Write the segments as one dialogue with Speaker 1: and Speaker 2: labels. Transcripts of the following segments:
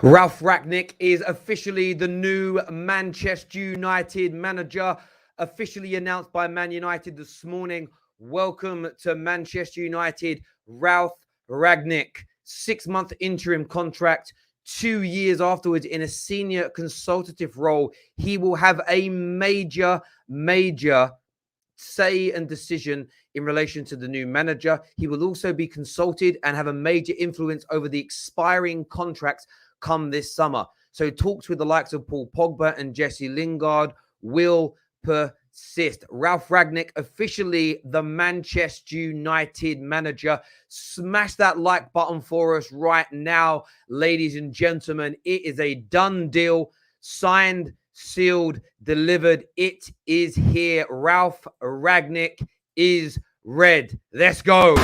Speaker 1: RALF RANGNICK is officially the new Manchester United manager, officially announced by Man United this morning. Welcome to Manchester United, RALF RANGNICK. 6-month interim contract, 2 years afterwards in a senior consultative role. He will have a major say and decision in relation to the new manager. He will also be consulted and have a major influence over the expiring contracts come this summer. So talks with the likes of Paul Pogba and Jesse Lingard will persist. RALF RANGNICK, officially the Manchester United manager. Smash that like button for us right now, ladies and gentlemen. It is a done deal, signed, sealed, delivered. It is here. RALF RANGNICK is red. Let's go.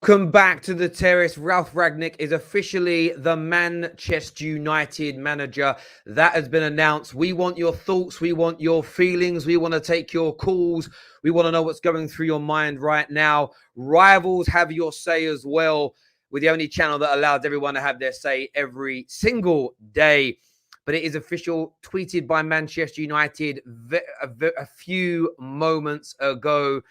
Speaker 1: Welcome back to the terrace. RALF RANGNICK is officially the Manchester United manager. That has been announced. We want your thoughts. We want your feelings. We want to take your calls. We want to know what's going through your mind right now. Rivals, have your say as well. We're the only channel that allows everyone to have their say every single day. But it is official, tweeted by Manchester United a few moments ago.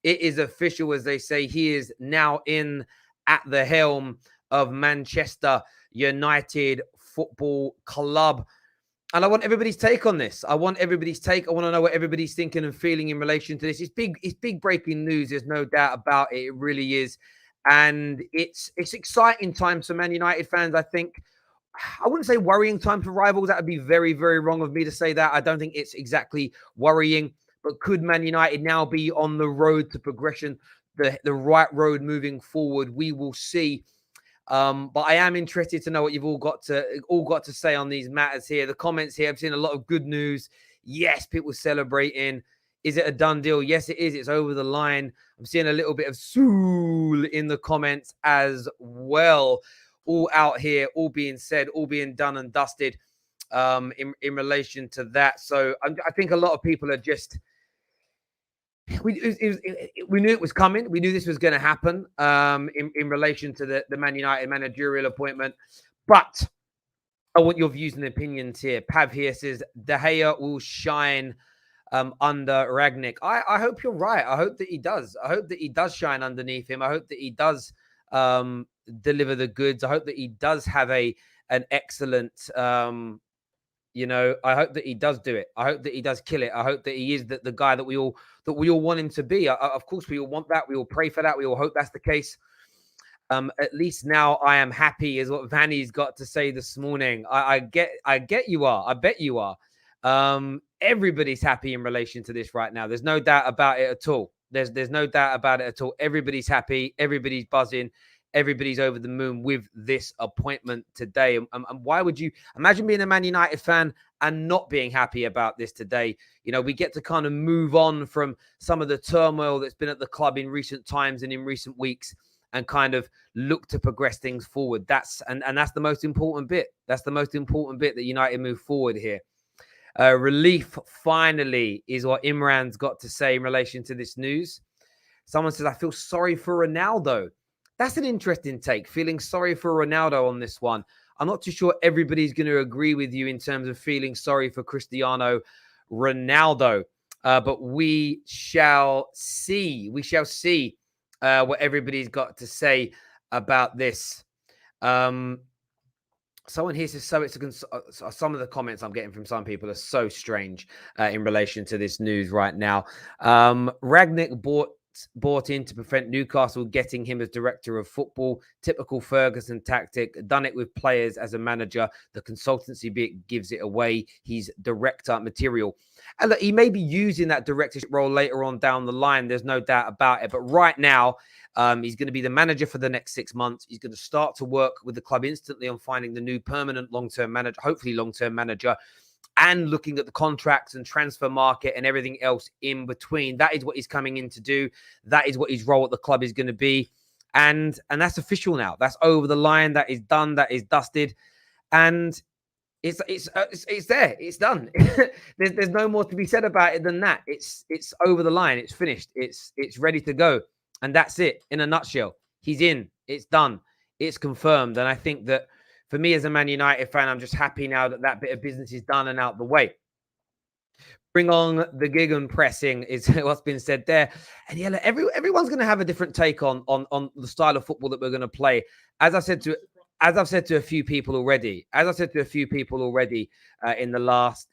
Speaker 1: It is official, as they say. He is now in at the helm of Manchester United Football Club. And I want everybody's take on this. I want everybody's take. I want to know what everybody's thinking and feeling in relation to this. It's big breaking news. There's no doubt about it. It really is. And it's exciting times for Man United fans, I think. I wouldn't say worrying times for rivals. That would be very, very wrong of me to say that. I don't think it's exactly worrying. But could Man United now be on the road to progression, the right road moving forward? We will see. But I am interested to know what you've all got to say on these matters here. The comments here, I've seen a lot of good news. Yes, people celebrating. Is it a done deal? Yes, it is. It's over the line. I'm seeing a little bit of soul in the comments as well. All out here, all being said, all being done and dusted in relation to that. So I think a lot of people are just... We knew it was coming. We knew this was going to happen in relation to the Man United managerial appointment. But I want your views and opinions here. Pav here says, De Gea will shine under Rangnick. I hope you're right. I hope that he does. I hope that he does shine underneath him. I hope that he does deliver the goods. I hope that he does have an excellent... I hope that he does do it. I hope that he does kill it. I hope that he is the guy that we all want him to be. Of course, we all want that. We all pray for that. We all hope that's the case. At least now I am happy, is what Vanny's got to say this morning. I get you are. I bet you are. Everybody's happy in relation to this right now. There's no doubt about it at all. There's no doubt about it at all. Everybody's happy. Everybody's buzzing. Everybody's over the moon with this appointment today. And why would you imagine being a Man United fan and not being happy about this today? You know, we get to kind of move on from some of the turmoil that's been at the club in recent times and in recent weeks and kind of look to progress things forward. That's the most important bit. That's the most important bit, that United move forward here. Relief, finally, is what Imran's got to say in relation to this news. Someone says, I feel sorry for Ronaldo. That's an interesting take, feeling sorry for Ronaldo on this one. I'm not too sure everybody's going to agree with you in terms of feeling sorry for Cristiano Ronaldo. But we shall see. We shall see what everybody's got to say about this. Someone here says, some of the comments I'm getting from some people are so strange in relation to this news right now. Rangnick bought bought in to prevent Newcastle getting him as director of football. Typical Ferguson tactic. Done it with players as a manager. The consultancy bit gives it away. He's director material. And look, he may be using that directorship role later on down the line. There's no doubt about it. But right now, he's going to be the manager for the next 6 months. He's going to start to work with the club instantly on finding the new permanent long-term manager, hopefully long-term manager, and looking at the contracts and transfer market and everything else in between. That is what he's coming in to do. That is what his role at the club is going to be. And that's official now. That's over the line. That is done. That is dusted. And it's there. It's done. there's no more to be said about it than that. It's over the line. It's finished. It's ready to go. And that's it in a nutshell. He's in. It's done. It's confirmed. And I think that for me as a Man United fan, I'm just happy now that that bit of business is done and out the way. Bring on the gegenpressing is what's been said there. And yeah, everyone's going to have a different take on the style of football that we're going to play. As I've said to a few people already, in the last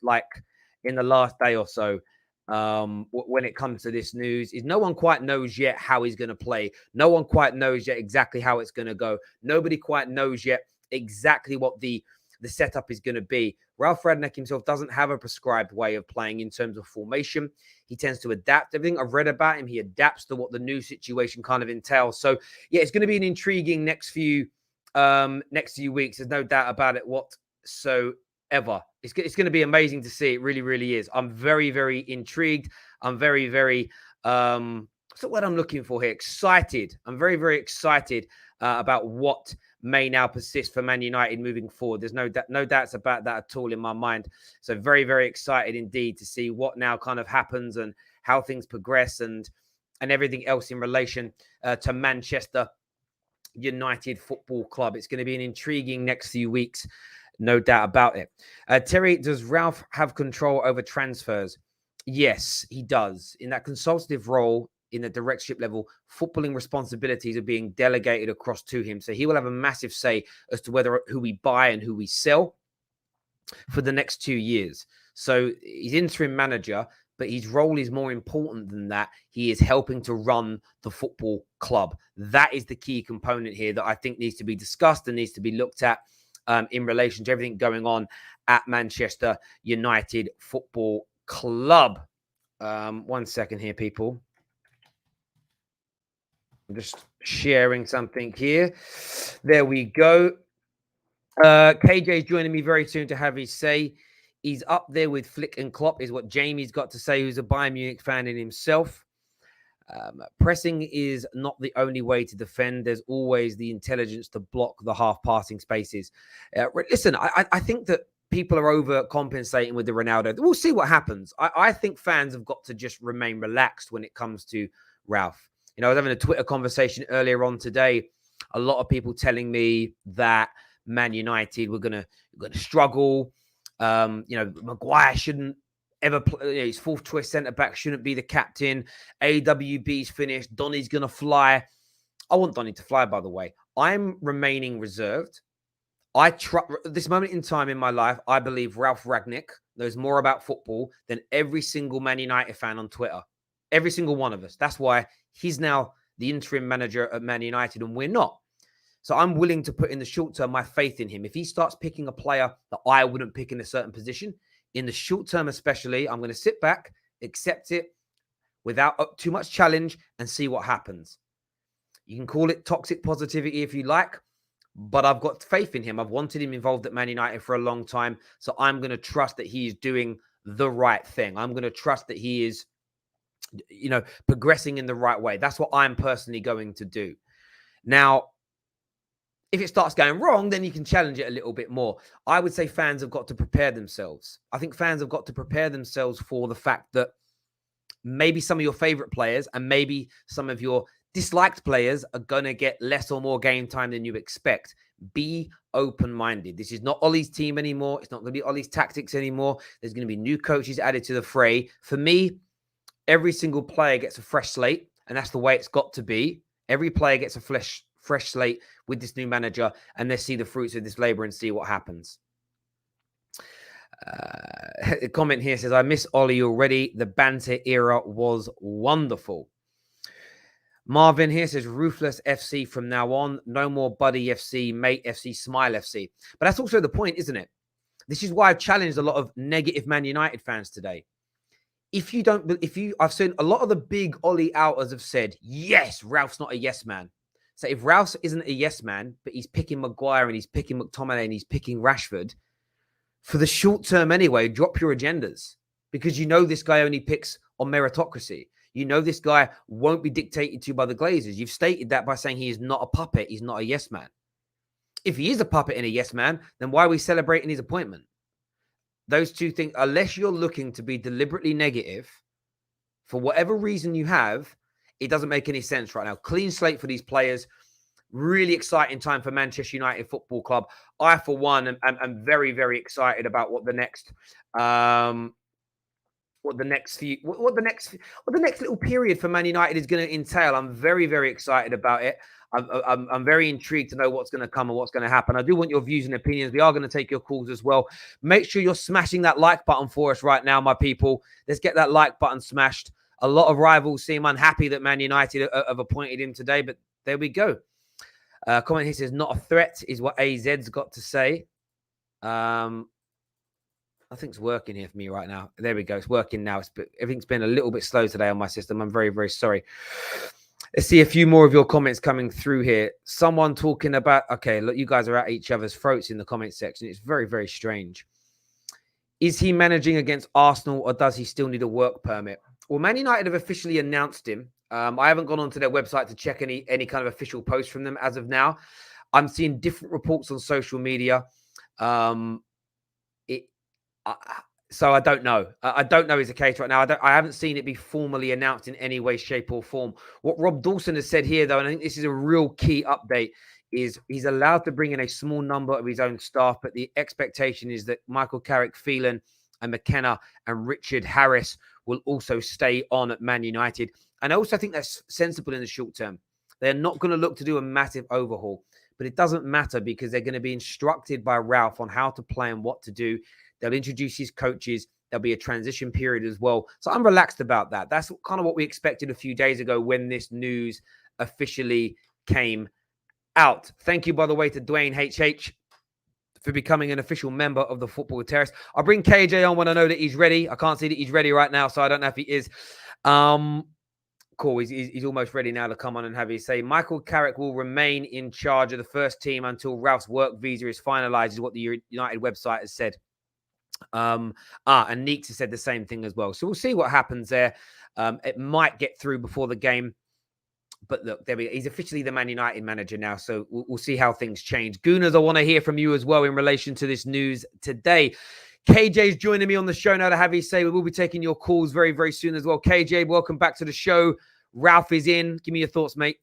Speaker 1: day or so, when it comes to this news, is no one quite knows yet how he's going to play. No one quite knows yet exactly how it's going to go. Nobody quite knows yet exactly what the setup is going to be. RALF Rangnick himself doesn't have a prescribed way of playing in terms of formation. He tends to adapt everything. I've read about him. He adapts to what the new situation kind of entails. So yeah, it's going to be an intriguing next few weeks. There's no doubt about it whatsoever. It's going to be amazing to see. It really, really is. I'm very, very intrigued. I'm very, very what's the word I'm looking for here? Excited. I'm very, very excited about what may now persist for Man United moving forward. There's no doubts about that at all in my mind. So very, very excited indeed to see what now kind of happens and how things progress and everything else in relation to Manchester United Football Club. It's going to be an intriguing next few weeks, no doubt about it. Terry, does Ralph have control over transfers? Yes, he does. In that consultative role, in the directorship level, footballing responsibilities are being delegated across to him. So he will have a massive say as to who we buy and who we sell for the next 2 years. So he's interim manager, but his role is more important than that. He is helping to run the football club. That is the key component here that I think needs to be discussed and needs to be looked at in relation to everything going on at Manchester United Football Club. 1 second here, people. I'm just sharing something here. There we go. KJ is joining me very soon to have his say. He's up there with Flick and Klopp, is what Jamie's got to say, who's a Bayern Munich fan in himself. Pressing is not the only way to defend. There's always the intelligence to block the half-passing spaces. Listen, I think that people are overcompensating with the Ronaldo. We'll see what happens. I think fans have got to just remain relaxed when it comes to Ralph. You know, I was having a Twitter conversation earlier on today. A lot of people telling me that Man United were going to struggle. Maguire shouldn't ever play. His fourth choice centre back shouldn't be the captain. AWB's finished. Donny's going to fly. I want Donny to fly, by the way. I'm remaining reserved. This moment in time in my life, I believe Ralf Rangnick knows more about football than every single Man United fan on Twitter. Every single one of us. That's why he's now the interim manager at Man United and we're not. So I'm willing to put in the short term my faith in him. If he starts picking a player that I wouldn't pick in a certain position, in the short term especially, I'm going to sit back, accept it without too much challenge and see what happens. You can call it toxic positivity if you like, but I've got faith in him. I've wanted him involved at Man United for a long time. So I'm going to trust that he is doing the right thing. I'm going to trust that he is, progressing in the right way. That's what I'm personally going to do. Now, if it starts going wrong, then you can challenge it a little bit more. I would say fans have got to prepare themselves. I think fans have got to prepare themselves for the fact that maybe some of your favorite players and maybe some of your disliked players are going to get less or more game time than you expect. Be open-minded. This is not Ollie's team anymore. It's not going to be Ollie's tactics anymore. There's going to be new coaches added to the fray. For me, every single player gets a fresh slate, and that's the way it's got to be. Every player gets a fresh slate with this new manager, and they see the fruits of this labor and see what happens. A comment here says, I miss Ollie already. The banter era was wonderful. Marvin here says Ruthless FC from now on. No more Buddy FC, Mate FC, Smile FC. But that's also the point, isn't it? This is why I've challenged a lot of negative Man United fans today. I've seen a lot of the big Ollie outers have said, yes, Ralph's not a yes man. So if Ralph isn't a yes man, but he's picking Maguire and he's picking McTominay and he's picking Rashford, for the short term anyway, drop your agendas, because you know this guy only picks on meritocracy. You know this guy won't be dictated to by the Glazers. You've stated that by saying he is not a puppet. He's not a yes man. If he is a puppet and a yes man, then why are we celebrating his appointment? Those two things, unless you're looking to be deliberately negative for whatever reason you have, it doesn't make any sense right now. Clean slate for these players. Really exciting time for Manchester United Football Club. I, for one, am very, very excited about what the next little period for Man United is going to entail. I'm very, very excited about it. I'm very intrigued to know what's going to come and what's going to happen. I do want your views and opinions. We are going to take your calls as well. Make sure you're smashing that like button for us right now, my people. Let's get that like button smashed. A lot of rivals seem unhappy that Man United have appointed him today, but there we go. Comment here says, not a threat is what AZ's got to say. I think it's working here for me right now. There we go. It's working now. Everything's been a little bit slow today on my system. I'm very, very sorry. Let's see a few more of your comments coming through here. Someone talking about, okay, look, you guys are at each other's throats in the comment section. It's very, very strange. Is he managing against Arsenal or does he still need a work permit? Well, Man United have officially announced him. I haven't gone onto their website to check any kind of official post from them as of now. I'm seeing different reports on social media. So I don't know. I don't know is the case right now. I haven't seen it be formally announced in any way, shape, or form. What Rob Dawson has said here, though, and I think this is a real key update, is he's allowed to bring in a small number of his own staff, but the expectation is that Michael Carrick, Phelan, and McKenna and Richard Harris will also stay on at Man United. And I also think that's sensible in the short term. They're not going to look to do a massive overhaul, but it doesn't matter because they're going to be instructed by Ralph on how to play and what to do. They'll introduce his coaches. There'll be a transition period as well. So I'm relaxed about that. That's kind of what we expected a few days ago when this news officially came out. Thank you, by the way, to Dwayne HH for becoming an official member of the Football Terrace. I'll bring KJ on when I know that he's ready. I can't see that he's ready right now, so I don't know if he is. Cool. He's almost ready now to come on and have his say. Michael Carrick will remain in charge of the first team until Ralph's work visa is finalized, is what the United website has said. And Neeks has said the same thing as well. So we'll see what happens there. It might get through before the game. But look, there we go. He's officially the Man United manager now. So we'll see how things change. Gooners, I want to hear from you as well in relation to this news today. KJ's joining me on the show now to have his say. We will be taking your calls very, very soon as well. KJ, welcome back to the show. Ralph is in. Give me your thoughts, mate.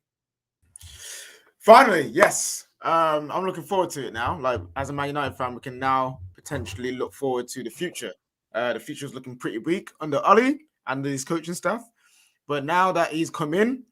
Speaker 2: Finally, yes. I'm looking forward to it now. Like, as a Man United fan, we can now potentially look forward to the future. The future is looking pretty bleak under Ollie and his coaching staff. But now that he's come in,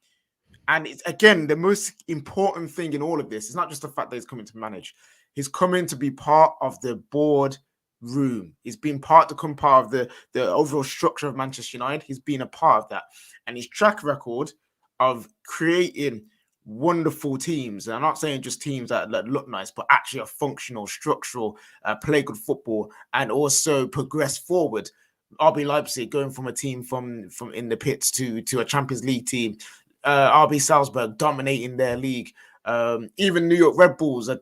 Speaker 2: and it's, again, the most important thing in all of this is not just the fact that he's coming to manage. He's coming to be part of the board room. He's been part of the overall structure of Manchester United. He's been a part of that. And his track record of creating wonderful teams, and I'm not saying just teams that look nice, but actually are functional, structural, play good football, and also progress forward. RB Leipzig going from a team from in the pits to a Champions League team. RB Salzburg dominating their league. Even New York Red Bulls, a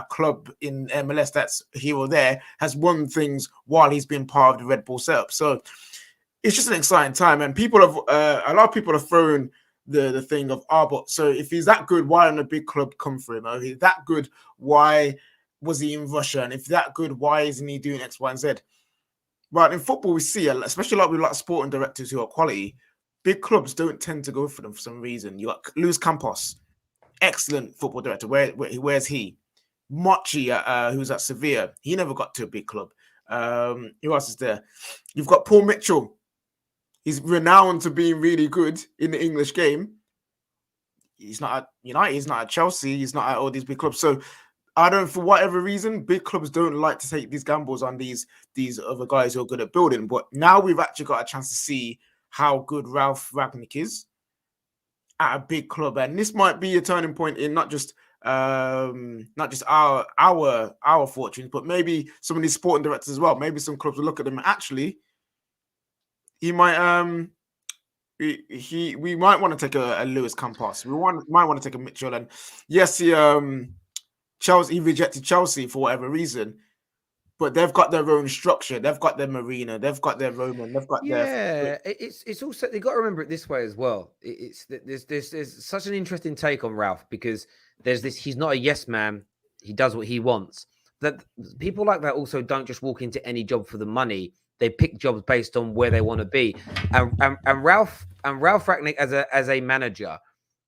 Speaker 2: club in MLS that's here or there, has won things while he's been part of the Red Bull setup. So it's just an exciting time, and people have a lot of people have thrown the thing of but so if he's that good, why didn't a big club come for him? If he's that good, why was he in Russia? And if that good, why isn't he doing X, Y, and Z? But in football, we see, especially like with sporting directors who are quality, big clubs don't tend to go for them for some reason. You got Luis Campos, excellent football director. Where's he? Mochi, who's at Sevilla, he never got to a big club. Who else is there? You've got Paul Mitchell. He's renowned to being really good in the English game. He's not at United. He's not at Chelsea. He's not at all these big clubs. So for whatever reason, big clubs don't like to take these gambles on these other guys who are good at building. But now we've actually got a chance to see how good RALF RANGNICK is. at a big club, and this might be a turning point in not just our fortunes, but maybe some of these sporting directors as well. Maybe some clubs will look at them and actually he might we might want to take a Lewis Campos. Might want to take a Mitchell. And yes, he rejected Chelsea for whatever reason, but they've got their own structure. They've got their Marina. They've got their Roman. They've got their.
Speaker 1: It's also, they got to remember it this way as well. There's such an interesting take on Ralph, because there's this. He's not a yes man. He does what he wants. That people like that also don't just walk into any job for the money. They pick jobs based on where they want to be. And Ralph Rangnick as a manager,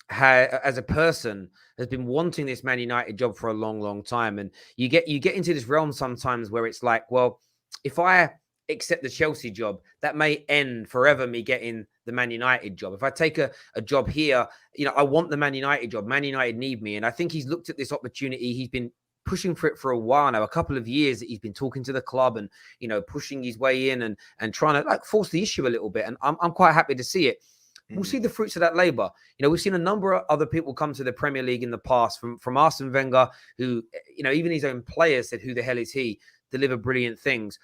Speaker 1: as a person, has been wanting this Man United job for a long, long time. And you get into this realm sometimes where it's like, well, if I accept the Chelsea job, that may end forever me getting the Man United job. If I take a job here, I want the Man United job. Man United need me. And I think he's looked at this opportunity. He's been pushing for it for a while now, a couple of years that he's been talking to the club and, pushing his way in and trying to force the issue a little bit. And I'm quite happy to see it. We'll see the fruits of that labor. We've seen a number of other people come to the Premier League in the past, from Arsene Wenger, who, even his own players said, who the hell is he? Deliver brilliant things.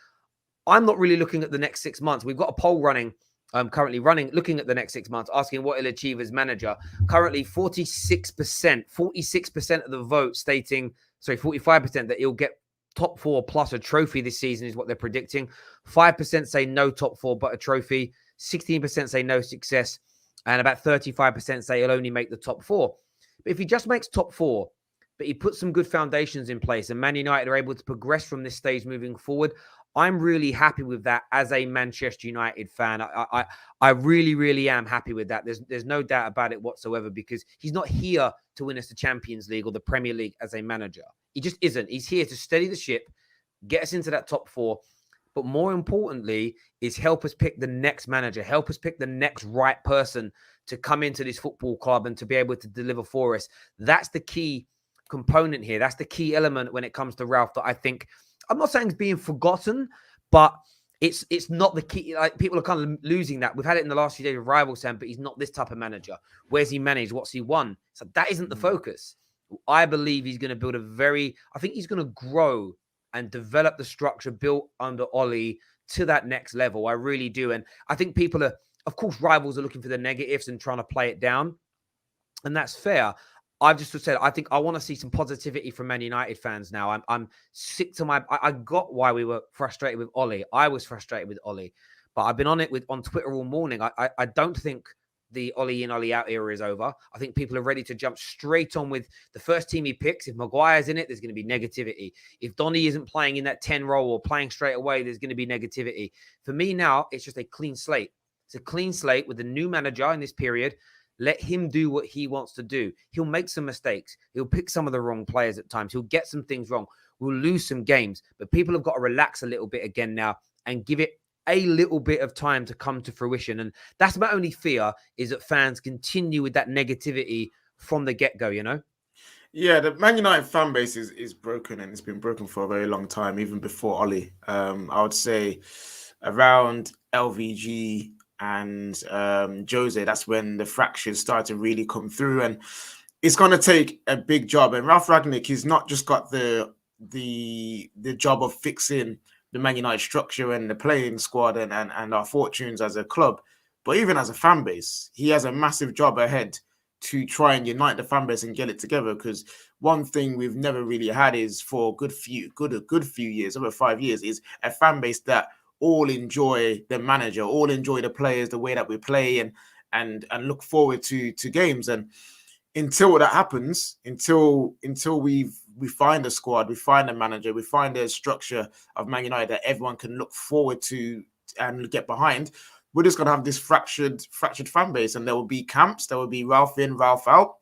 Speaker 1: I'm not really looking at the next 6 months. We've got a poll currently running, looking at the next 6 months, asking what he'll achieve as manager. Currently 46% of the vote stating, 45% that he'll get top 4 plus a trophy this season is what they're predicting. 5% say no top 4, but a trophy. 16% say no success. And about 35% say he'll only make the top 4. But if he just makes top 4, but he puts some good foundations in place and Man United are able to progress from this stage moving forward, I'm really happy with that as a Manchester United fan. I really, really am happy with that. There's no doubt about it whatsoever, because he's not here to win us the Champions League or the Premier League as a manager. He just isn't. He's here to steady the ship, get us into that top 4. But more importantly is help us pick the next manager, help us pick the next right person to come into this football club and to be able to deliver for us. That's the key component here. That's the key element when it comes to Ralph that I think, I'm not saying it's being forgotten, but it's not the key. Like, people are kind of losing that. We've had it in the last few days with Rival saying, but he's not this type of manager. Where's he managed? What's he won? So that isn't the focus. I believe he's going to build I think he's going to grow and develop the structure built under Ollie to that next level. I really do. And I think people are, of course, rivals are looking for the negatives and trying to play it down. And that's fair. I've just said, I think I want to see some positivity from Man United fans now. I'm sick to I got why we were frustrated with Ollie. I was frustrated with Ollie, but I've been on Twitter all morning. I don't think the Ollie in, Ollie out era is over. I think people are ready to jump straight on with the first team he picks. If Maguire's in it, there's going to be negativity. If Donny isn't playing in that 10 role or playing straight away, there's going to be negativity. For me now, it's just a clean slate. It's a clean slate with a new manager in this period. Let him do what he wants to do. He'll make some mistakes. He'll pick some of the wrong players at times. He'll get some things wrong. We'll lose some games. But people have got to relax a little bit again now and give it a little bit of time to come to fruition. And that's my only fear, is that fans continue with that negativity from the get-go,
Speaker 2: Yeah, the Man United fan base is broken, and it's been broken for a very long time, even before Ollie. I would say around LVG and Jose, that's when the fractures started to really come through, and it's going to take a big job. And Ralf Rangnick, he's not just got the job of fixing the Man United structure and the playing squad and our fortunes as a club, but even as a fan base, he has a massive job ahead to try and unite the fan base and get it together. Because one thing we've never really had is, for a good few years, over 5 years, is a fan base that all enjoy the manager, all enjoy the players, the way that we play, and look forward to games. And until that happens, until we find a squad, we find a manager, we find a structure of Man United that everyone can look forward to and get behind, we're just going to have this fractured fan base, and there will be camps. There will be Ralph in, Ralph out.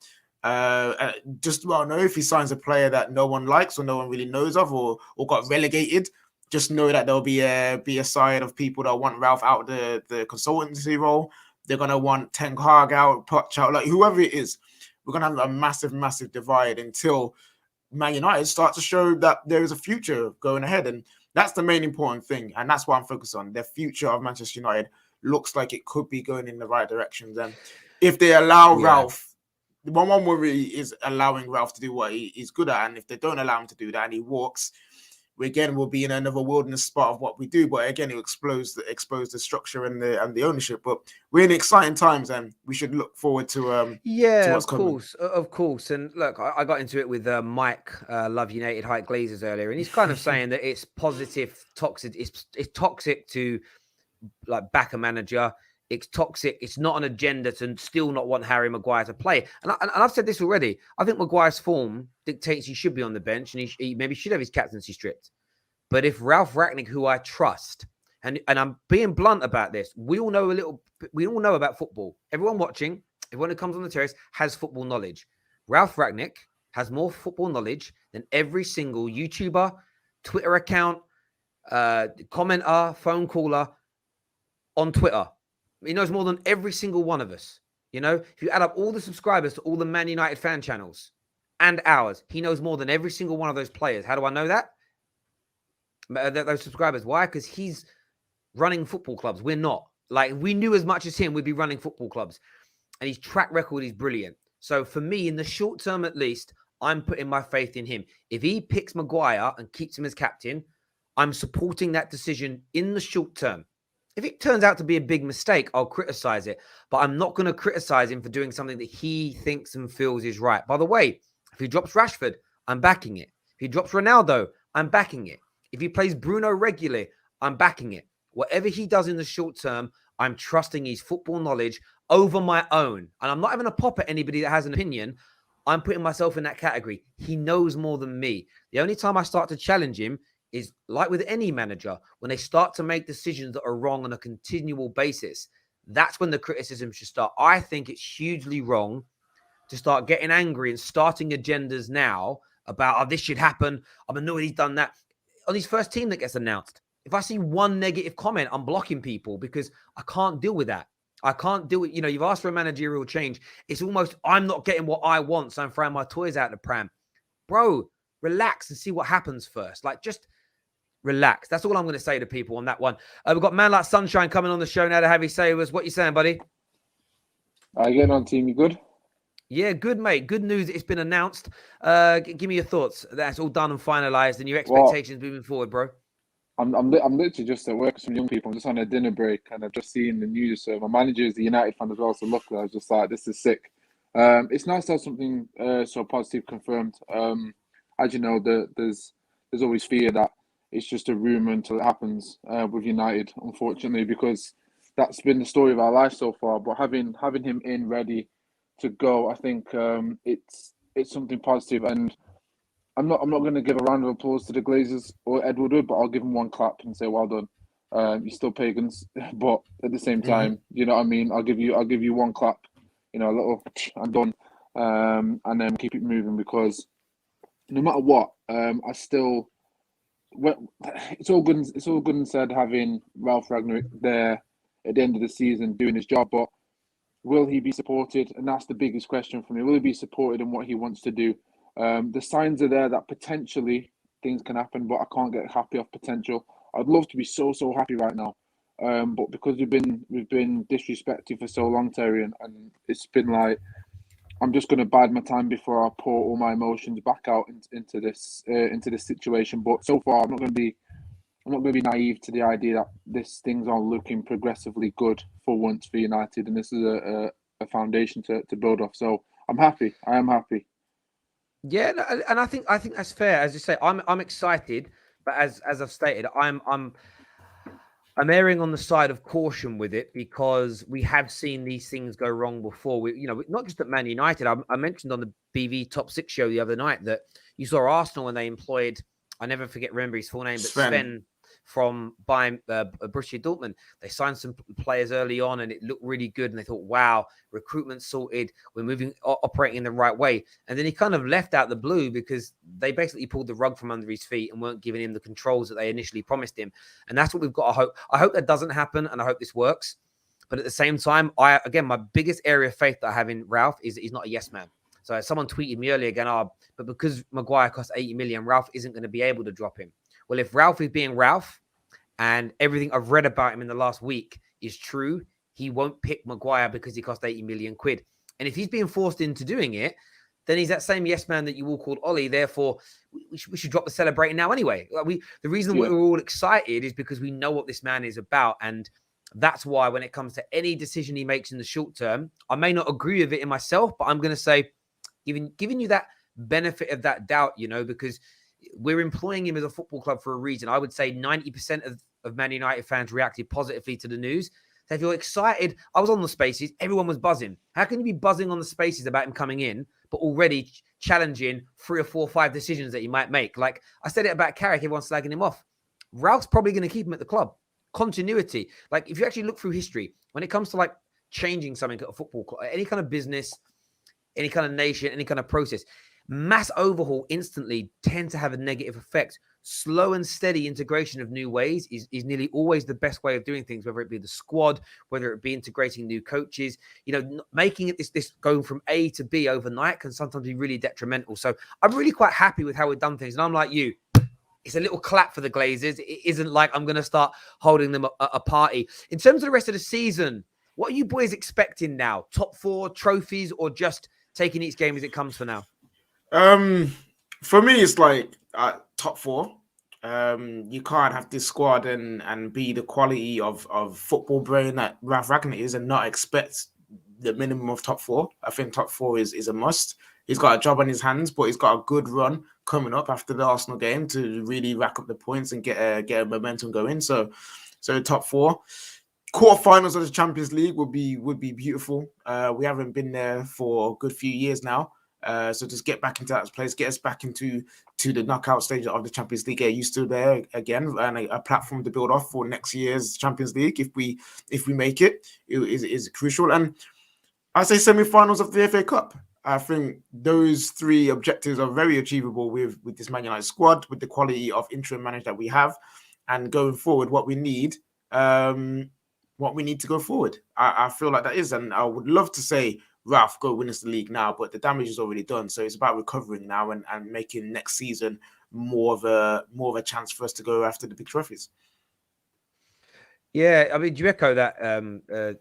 Speaker 2: Just about know if he signs a player that no one likes or no one really knows of, or got relegated, just know that there'll be a side of people that want Ralph out the consultancy role. They're going to want Ten Hag out, Poch out, like whoever it is. We're going to have a massive, massive divide until Man United start to show that there is a future going ahead. And that's the main important thing. And that's what I'm focused on, the future of Manchester United. looks like it could be going in the right direction. Then, if they allow Ralph, the one worry is allowing Ralph to do what he's good at, and if they don't allow him to do that and he walks, we again will be in another wilderness spot of what we do. But again, it expose the structure and the ownership. But we're in exciting times, and we should look forward to what's coming.
Speaker 1: Of course. And look, I got into it with Mike, Love United Height Glazers earlier, and he's kind of saying that it's positive, toxic. It's toxic to like back a manager. It's toxic. It's not an agenda to still not want Harry Maguire to play. And I've said this already. I think Maguire's form dictates he should be on the bench, and he maybe should have his captaincy stripped. But if Ralf Rangnick, who I trust, and I'm being blunt about this, we all know about football. Everyone watching, everyone who comes on the terrace has football knowledge. Ralf Rangnick has more football knowledge than every single YouTuber, Twitter account, commenter, phone caller on Twitter. He knows more than every single one of us. You know, if you add up all the subscribers to all the Man United fan channels and ours, he knows more than every single one of those players. How do I know that? Those subscribers. Why? Because he's running football clubs. We're not. Like, we knew as much as him, we'd be running football clubs. And his track record is brilliant. So for me, in the short term at least, I'm putting my faith in him. If he picks Maguire and keeps him as captain, I'm supporting that decision in the short term. If it turns out to be a big mistake, I'll criticize it. But I'm not going to criticize him for doing something that he thinks and feels is right. By the way, if he drops Rashford, I'm backing it. If he drops Ronaldo, I'm backing it. If he plays Bruno regularly, I'm backing it. Whatever he does in the short term, I'm trusting his football knowledge over my own. And I'm not having a pop at anybody that has an opinion. I'm putting myself in that category. He knows more than me. The only time I start to challenge him is like with any manager, when they start to make decisions that are wrong on a continual basis. That's when the criticism should start. I think it's hugely wrong to start getting angry and starting agendas now about, this should happen. I'm annoyed he's done that. On his first team that gets announced, if I see one negative comment, I'm blocking people because I can't deal with that. I can't do it. You know, you've asked for a managerial change. It's almost, I'm not getting what I want, so I'm throwing my toys out the pram. Bro, relax and see what happens first. Like, just relax. That's all I'm going to say to people on that one. We've got Man Like Sunshine coming on the show now to have his say with us. What you saying, buddy?
Speaker 3: How you getting on, team? You good?
Speaker 1: Yeah, good, mate. Good news. It's been announced. Give me your thoughts. That's all done and finalized, and your expectations moving forward, bro.
Speaker 3: I'm literally just at work with some young people. I'm just on a dinner break, and I've just seen the news. So my manager is a United fan as well. So luckily, I was just like, this is sick. It's nice to have something so positive confirmed. As you know, there's always fear that it's just a rumor until it happens with United, unfortunately, because that's been the story of our life so far. But having him in ready to go, I think it's something positive. And I'm not going to give a round of applause to the Glazers or Edward Wood, but I'll give them one clap and say well done. You're still pagans, but at the same time, you know what I mean. I'll give you one clap, you know, a little. I'm done, and then keep it moving, because no matter what, I still. Well, it's all good. It's all good and said having Ralf Rangnick there at the end of the season doing his job, but will he be supported? And that's the biggest question for me. Will he be supported in what he wants to do? The signs are there that potentially things can happen, but I can't get happy off potential. I'd love to be so happy right now, but because we've been disrespected for so long, Terry, and it's been like, I'm just going to bide my time before I pour all my emotions back out into this situation. But so far, I'm not going to be naive to the idea that this things are looking progressively good for once for United, and this is a foundation to build off. So I'm happy. I am happy.
Speaker 1: Yeah, and I think that's fair. As you say, I'm excited, but as I've stated, I'm erring on the side of caution with it, because we have seen these things go wrong before. Not just at Man United. I mentioned on the BV Top 6 show the other night that you saw Arsenal when they employed, I never remember his full name, but Sven from buying Borussia Dortmund. They signed some players early on and it looked really good. And they thought, wow, recruitment sorted. We're operating in the right way. And then he kind of left out the blue because they basically pulled the rug from under his feet and weren't giving him the controls that they initially promised him. And that's what we've got to hope. I hope that doesn't happen, and I hope this works. But at the same time, my biggest area of faith that I have in Ralf is that he's not a yes man. So someone tweeted me earlier again, but because Maguire costs 80 million, Ralf isn't going to be able to drop him. Well, if Ralf is being Ralf, and everything I've read about him in the last week, is true, he won't pick Maguire because he cost 80 million quid. And if he's being forced into doing it, then he's that same yes man that you all called Ollie. Therefore, we should drop the celebrating now anyway. The reason we're all excited is because we know what this man is about. And that's why when it comes to any decision he makes in the short term, I may not agree with it in myself, but I'm going to say, giving you that benefit of that doubt, because we're employing him as a football club for a reason. I would say 90% of Man United fans reacted positively to the news. So if you're excited, I was on the spaces, everyone was buzzing. How can you be buzzing on the spaces about him coming in, but already challenging 3 or 4 or 5 decisions that he might make? Like I said it about Carrick, everyone's slagging him off. Ralph's probably going to keep him at the club. Continuity. Like if you actually look through history, when it comes to like changing something at a football club, any kind of business, any kind of nation, any kind of process, mass overhaul instantly tend to have a negative effect. Slow and steady integration of new ways is nearly always the best way of doing things, whether it be the squad, whether it be integrating new coaches. Making it this going from A to B overnight can sometimes be really detrimental. So I'm really quite happy with how we've done things. And I'm like you, it's a little clap for the Glazers. It isn't like I'm going to start holding them a party. In terms of the rest of the season, what are you boys expecting now? Top 4 trophies or just taking each game as it comes for now?
Speaker 2: For me, it's like top 4. You can't have this squad and be the quality of football brain that Ralf Rangnick is and not expect the minimum of top 4. I think top 4 is a must. He's got a job on his hands, but he's got a good run coming up after the Arsenal game to really rack up the points and get a momentum going. So top 4. Quarterfinals of the Champions League would be beautiful. We haven't been there for a good few years now. So just get back into that place, get us back into the knockout stage of the Champions League, get used to there again, and a platform to build off for next year's Champions League if we make it is crucial. And I say semi-finals of the FA Cup. I think those 3 objectives are very achievable with this Man United squad, with the quality of interim manager that we have, and going forward, what we need to go forward. I feel like that is, and I would love to say Ralph, go win us the league now, but the damage is already done. So it's about recovering now and making next season more of a chance for us to go after the big trophies.
Speaker 1: Yeah, I mean, do you echo that,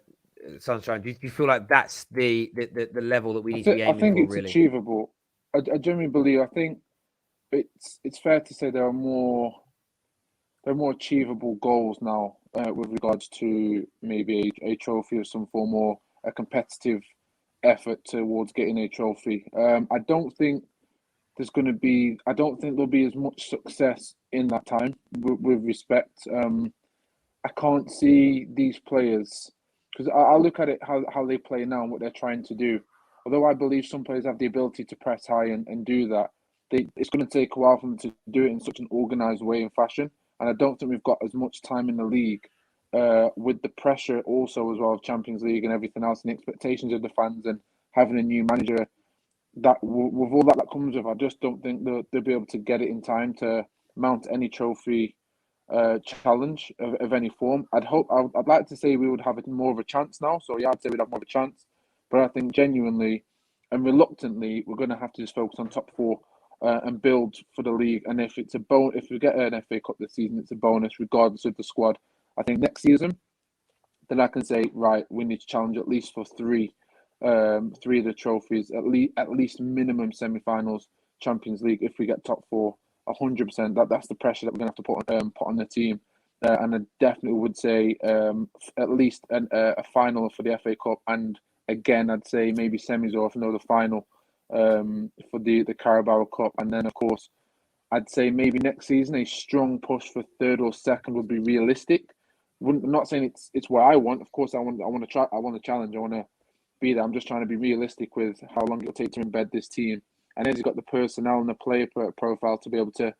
Speaker 1: Sunshine? Do you feel like that's the level that we need to be aiming for?
Speaker 3: I think it's
Speaker 1: really
Speaker 3: achievable. I genuinely believe. I think it's fair to say there are more achievable goals now with regards to maybe a trophy of some form or a competitive effort towards getting a trophy. I don't think there'll be as much success in that time with respect. I can't see these players, because I look at it how they play now and what they're trying to do. Although I believe some players have the ability to press high and do that, it's going to take a while for them to do it in such an organised way and fashion. And I don't think we've got as much time in the league with the pressure also as well of Champions League and everything else and the expectations of the fans and having a new manager. That with all that comes with, I just don't think they'll be able to get it in time to mount any trophy challenge of any form. I'd like to say we would have more of a chance now. So yeah, I'd say we'd have more of a chance. But I think genuinely and reluctantly, we're going to have to just focus on top 4 and build for the league. And if we get an FA Cup this season, it's a bonus regardless of the squad. I think next season, then I can say, right, we need to challenge at least for 3 of the trophies, at least minimum semi-finals, Champions League. If we get top 4, 100%, that's the pressure that we're going to have to put on the team. And I definitely would say at least a final for the FA Cup, and again, I'd say maybe semis or if not the final for the Carabao Cup, and then of course, I'd say maybe next season a strong push for 3rd or 2nd would be realistic. I'm not saying it's what I want. Of course, I want to challenge. I want to be there. I'm just trying to be realistic with how long it'll take to embed this team. And he's got the personnel and the player profile to be able to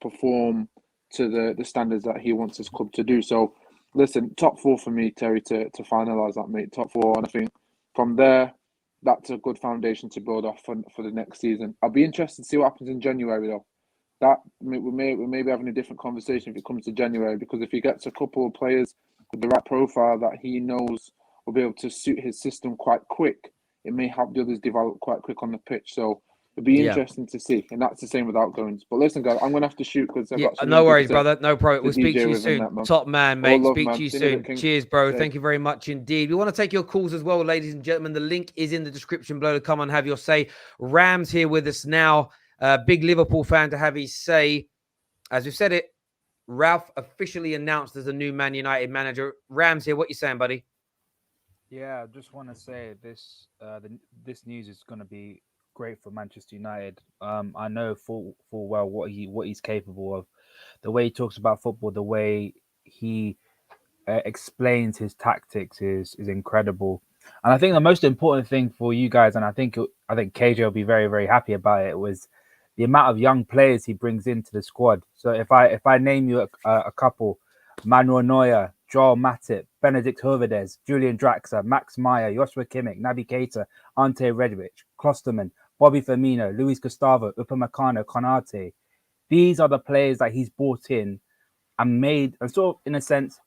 Speaker 3: perform to the standards that he wants his club to do. So, listen, top 4 for me, Terry, to finalise that, mate. Top 4, and I think from there, that's a good foundation to build off for the next season. I'll be interested to see what happens in January, though. That we may be having a different conversation if it comes to January, because if he gets a couple of players with the right profile that he knows will be able to suit his system quite quick, it may help the others develop quite quick on the pitch. So It'd be
Speaker 1: Yeah.
Speaker 3: interesting to see, and that's the same with outgoings. But listen, guys, I'm gonna have to shoot because I've got some.
Speaker 1: No worries,
Speaker 3: to
Speaker 1: brother. No problem. We'll speak
Speaker 3: DJ
Speaker 1: to you
Speaker 3: with and
Speaker 1: soon.
Speaker 3: that, man.
Speaker 1: Top man,
Speaker 3: All
Speaker 1: mate.
Speaker 3: love,
Speaker 1: Speak
Speaker 3: man.
Speaker 1: to you
Speaker 3: See you in a
Speaker 1: soon.
Speaker 3: bit, King.
Speaker 1: Cheers, bro.
Speaker 3: Safe.
Speaker 1: Thank you very much indeed. We want to take your calls as well, ladies and gentlemen. The link is in the description below to come and have your say. Rams here with us now. Big Liverpool fan to have his say. As we've said it, Ralph officially announced as a new Man United manager. Rams here. What you saying, buddy?
Speaker 4: Yeah, I just want to say this. This news is going to be great for Manchester United. I know full well what he's capable of. The way he talks about football, the way he explains his tactics is incredible. And I think the most important thing for you guys, and I think KJ will be very, very happy about it, was the amount of young players he brings into the squad. So if I name you a couple, Manuel Neuer, Joel Matip, Benedict Hövedes, Julian Draxler, Max Meyer, Joshua Kimmich, Naby Keita, Ante Rebic, Klosterman, Bobby Firmino, Luis Gustavo, Upamecano, Konate. These are the players that he's brought in and made, and sort of in a sense,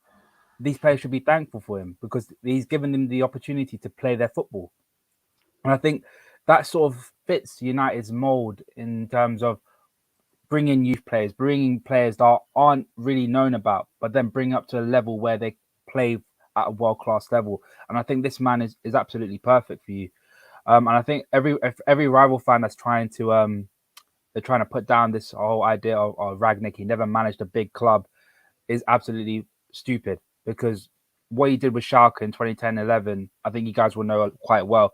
Speaker 4: these players should be thankful for him because he's given them the opportunity to play their football. And I think that sort of fits United's mold in terms of bringing youth players, bringing players that aren't really known about, but then bring up to a level where they play at a world-class level. And I think this man is absolutely perfect for you. And I think every rival fan that's trying to they're trying to put down this whole idea of Rangnick, he never managed a big club, is absolutely stupid, because what he did with Schalke in 2010-11, I think you guys will know quite well.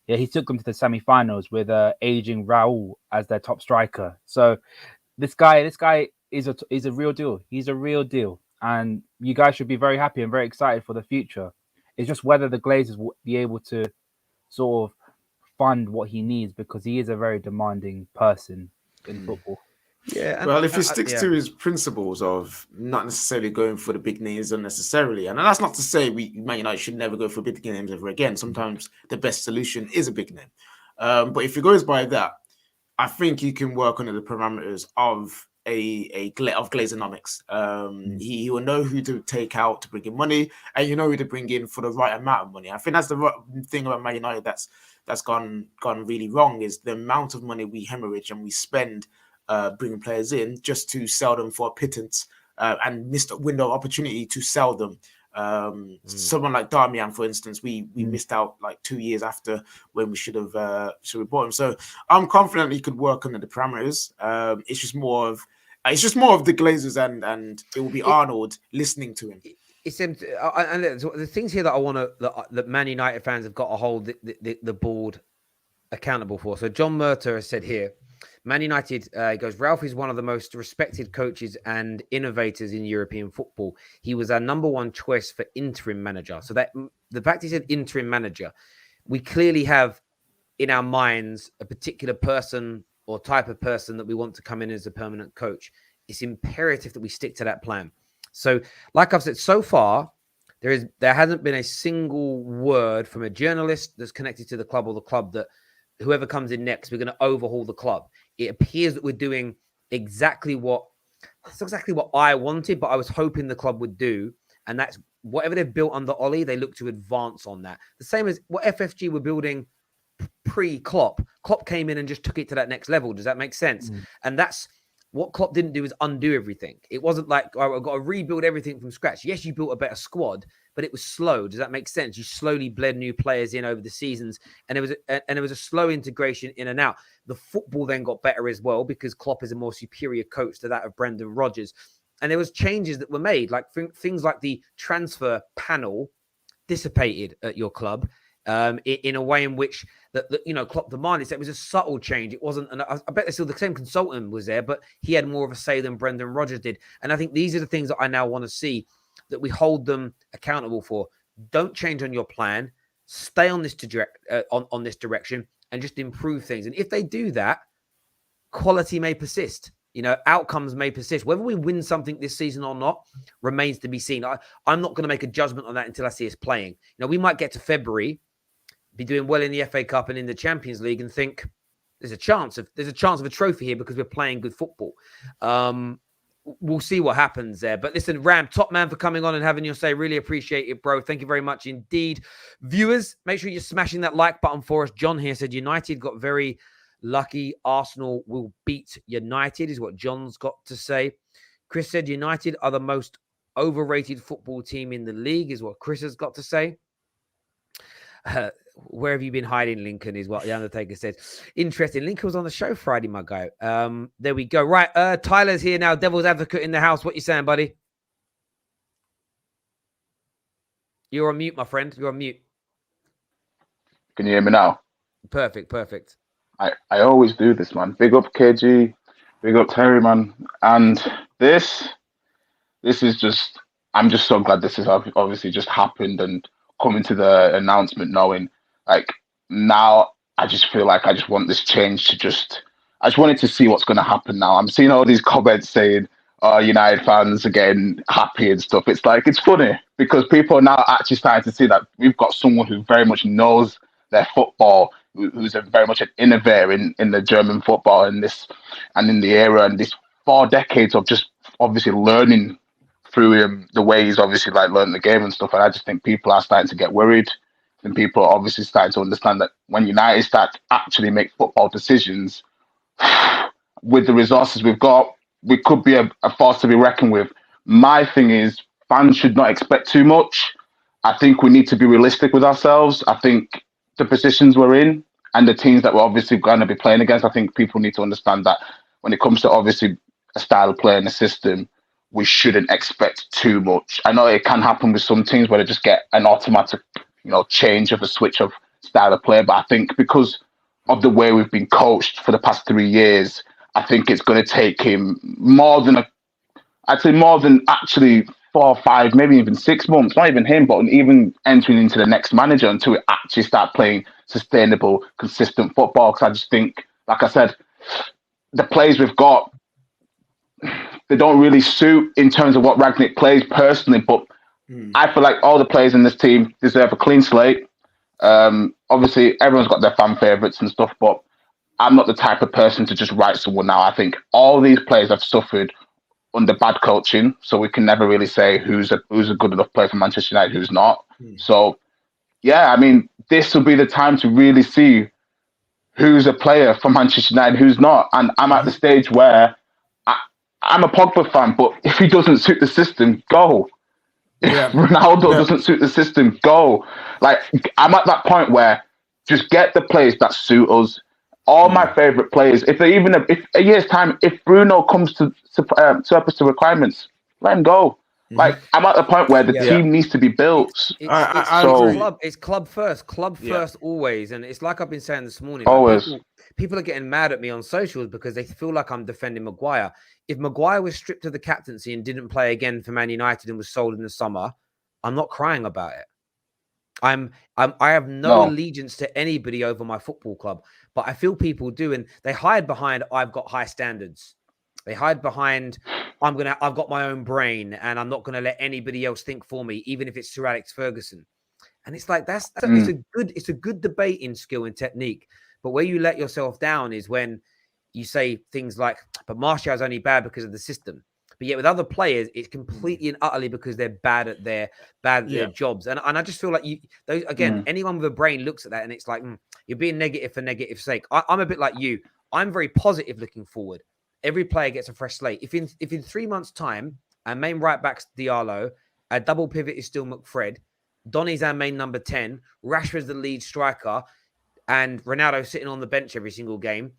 Speaker 4: Yeah, he took them to the semi-finals with aging Raul as their top striker. So this guy is a real deal. He's a real deal, and you guys should be very happy and very excited for the future. It's just whether the Glazers will be able to sort of fund what he needs, because he is a very demanding person in football.
Speaker 1: Yeah.
Speaker 2: Well, if he sticks to his principles of not necessarily going for the big names unnecessarily, and that's not to say Man United should never go for big names ever again. Sometimes the best solution is a big name. But if he goes by that, I think he can work under the parameters of of Glazonomics. He will know who to take out to bring in money, and you know who to bring in for the right amount of money. I think that's the thing about Man United that's gone really wrong, is the amount of money we hemorrhage and we spend bringing players in just to sell them for a pittance, and missed a window of opportunity to sell them. Someone like Darmian, for instance, we missed out like 2 years after when we should have bought him. So I'm confident he could work under the parameters. It's just more of the Glazers, and it will be Arnold listening to him.
Speaker 1: It's and the things here that I want that Man United fans have got to hold the board accountable for. So John Murter has said here, Man United goes, Ralph is one of the most respected coaches and innovators in European football. He was our number one choice for interim manager. So that the fact he said interim manager, we clearly have in our minds a particular person or type of person that we want to come in as a permanent coach. It's imperative that we stick to that plan. So like I've said, so far, there hasn't been a single word from a journalist that's connected to the club or the club that whoever comes in next, we're going to overhaul the club. It appears that we're doing exactly what I wanted, but I was hoping the club would do. And that's whatever they've built under Ollie, they look to advance on that. The same as what FFG were building pre-Klopp. Klopp came in and just took it to that next level. Does that make sense? And that's what Klopp didn't do, is undo everything. It wasn't like, oh, I've got to rebuild everything from scratch. Yes, you built a better squad, but it was slow. Does that make sense? You slowly bled new players in over the seasons, and it was a slow integration in and out. The football then got better as well, because Klopp is a more superior coach to that of Brendan Rodgers. And there was changes that were made, like things like the transfer panel dissipated at your club. In a way in which that Klopp demanded. It was a subtle change. It wasn't, and I bet still the same consultant was there, but he had more of a say than Brendan Rodgers did. And I think these are the things that I now want to see, that we hold them accountable for. Don't change on your plan. Stay on this on this direction, and just improve things. And if they do that, quality may persist. Outcomes may persist. Whether we win something this season or not remains to be seen. I'm not going to make a judgment on that until I see us playing. We might get to February, be doing well in the FA Cup and in the Champions League, and think there's a chance of a trophy here because we're playing good football. We'll see what happens there. But listen, Ram, top man for coming on and having your say. Really appreciate it, bro. Thank you very much indeed. Viewers, make sure you're smashing that like button for us. John here said United got very Lucky Arsenal will beat United, is what John's got to say. Chris said United are the most overrated football team in the league, is what Chris has got to say. Where have you been hiding, Lincoln, is what The Undertaker said. Interesting. Lincoln was on the show Friday, my guy. There we go. Right, Tyler's here now. Devil's advocate in the house. What you saying, buddy? You're on mute, my friend. You're on mute.
Speaker 5: Can you hear me now?
Speaker 1: Perfect, perfect.
Speaker 5: I always do this, man. Big up KG, big up Terry, man. And this is just, I'm just so glad this has obviously just happened and coming to the announcement knowing, like, now I just feel like I just want this change to I just wanted to see what's going to happen now. I'm seeing all these comments saying, oh, United fans are getting happy and stuff. It's like, it's funny because people are now actually starting to see that we've got someone who very much knows their football, who's very much an innovator in the German football and in the era and this 4 decades of just obviously learning through him the way he's obviously like learned the game and stuff. And I just think people are starting to get worried and people are obviously starting to understand that when United start to actually make football decisions with the resources we've got, we could be a force to be reckoned with. My thing is fans should not expect too much. I think we need to be realistic with ourselves. I think the positions we're in and the teams that we're obviously going to be playing against, I think people need to understand that when it comes to obviously a style of play and a system, we shouldn't expect too much. I know it can happen with some teams where they just get an automatic, change of a switch of style of play. But I think because of the way we've been coached for the past 3 years, I think it's going to take him more than actually 4 or 5, maybe even 6 months, not even him, but even entering into the next manager until we actually start playing sustainable, consistent football. Because I just think, like I said, the players we've got, they don't really suit in terms of what Rangnick plays personally, but I feel like all the players in this team deserve a clean slate. Obviously, everyone's got their fan favourites and stuff, but I'm not the type of person to just write someone now. I think all these players have suffered under bad coaching, so we can never really say who's a good enough player for Manchester United, who's not. So, yeah, I mean, this will be the time to really see who's a player for Manchester United, who's not. And I'm at the stage where I'm a Pogba fan, but if he doesn't suit the system, go. If Ronaldo doesn't suit the system, go. Like, I'm at that point where just get the players that suit us. All my favourite players, if a year's time, if Bruno comes to surplus to requirements, let him go. Like, I'm at the point where the team needs to be built.
Speaker 1: It's club first always. And it's like I've been saying this morning.
Speaker 5: Always.
Speaker 1: Like people are getting mad at me on socials because they feel like I'm defending Maguire. If Maguire was stripped of the captaincy and didn't play again for Man United and was sold in the summer, I'm not crying about it. I have no allegiance to anybody over my football club, but I feel people do, and they hide behind I've got high standards. They hide behind I've got my own brain and I'm not gonna let anybody else think for me, even if it's Sir Alex Ferguson. And it's like it's a good debating skill and technique. But where you let yourself down is when you say things like, but Martial's only bad because of the system. But yet with other players, it's completely and utterly because they're bad at their jobs. And I just feel like anyone with a brain looks at that and it's like, you're being negative for negative sake. I'm a bit like you. I'm very positive looking forward. Every player gets a fresh slate. If in 3 months' time, our main right back's Diallo, our double pivot is still McFred, Donny's our main number 10, Rashford's the lead striker, and Ronaldo sitting on the bench every single game,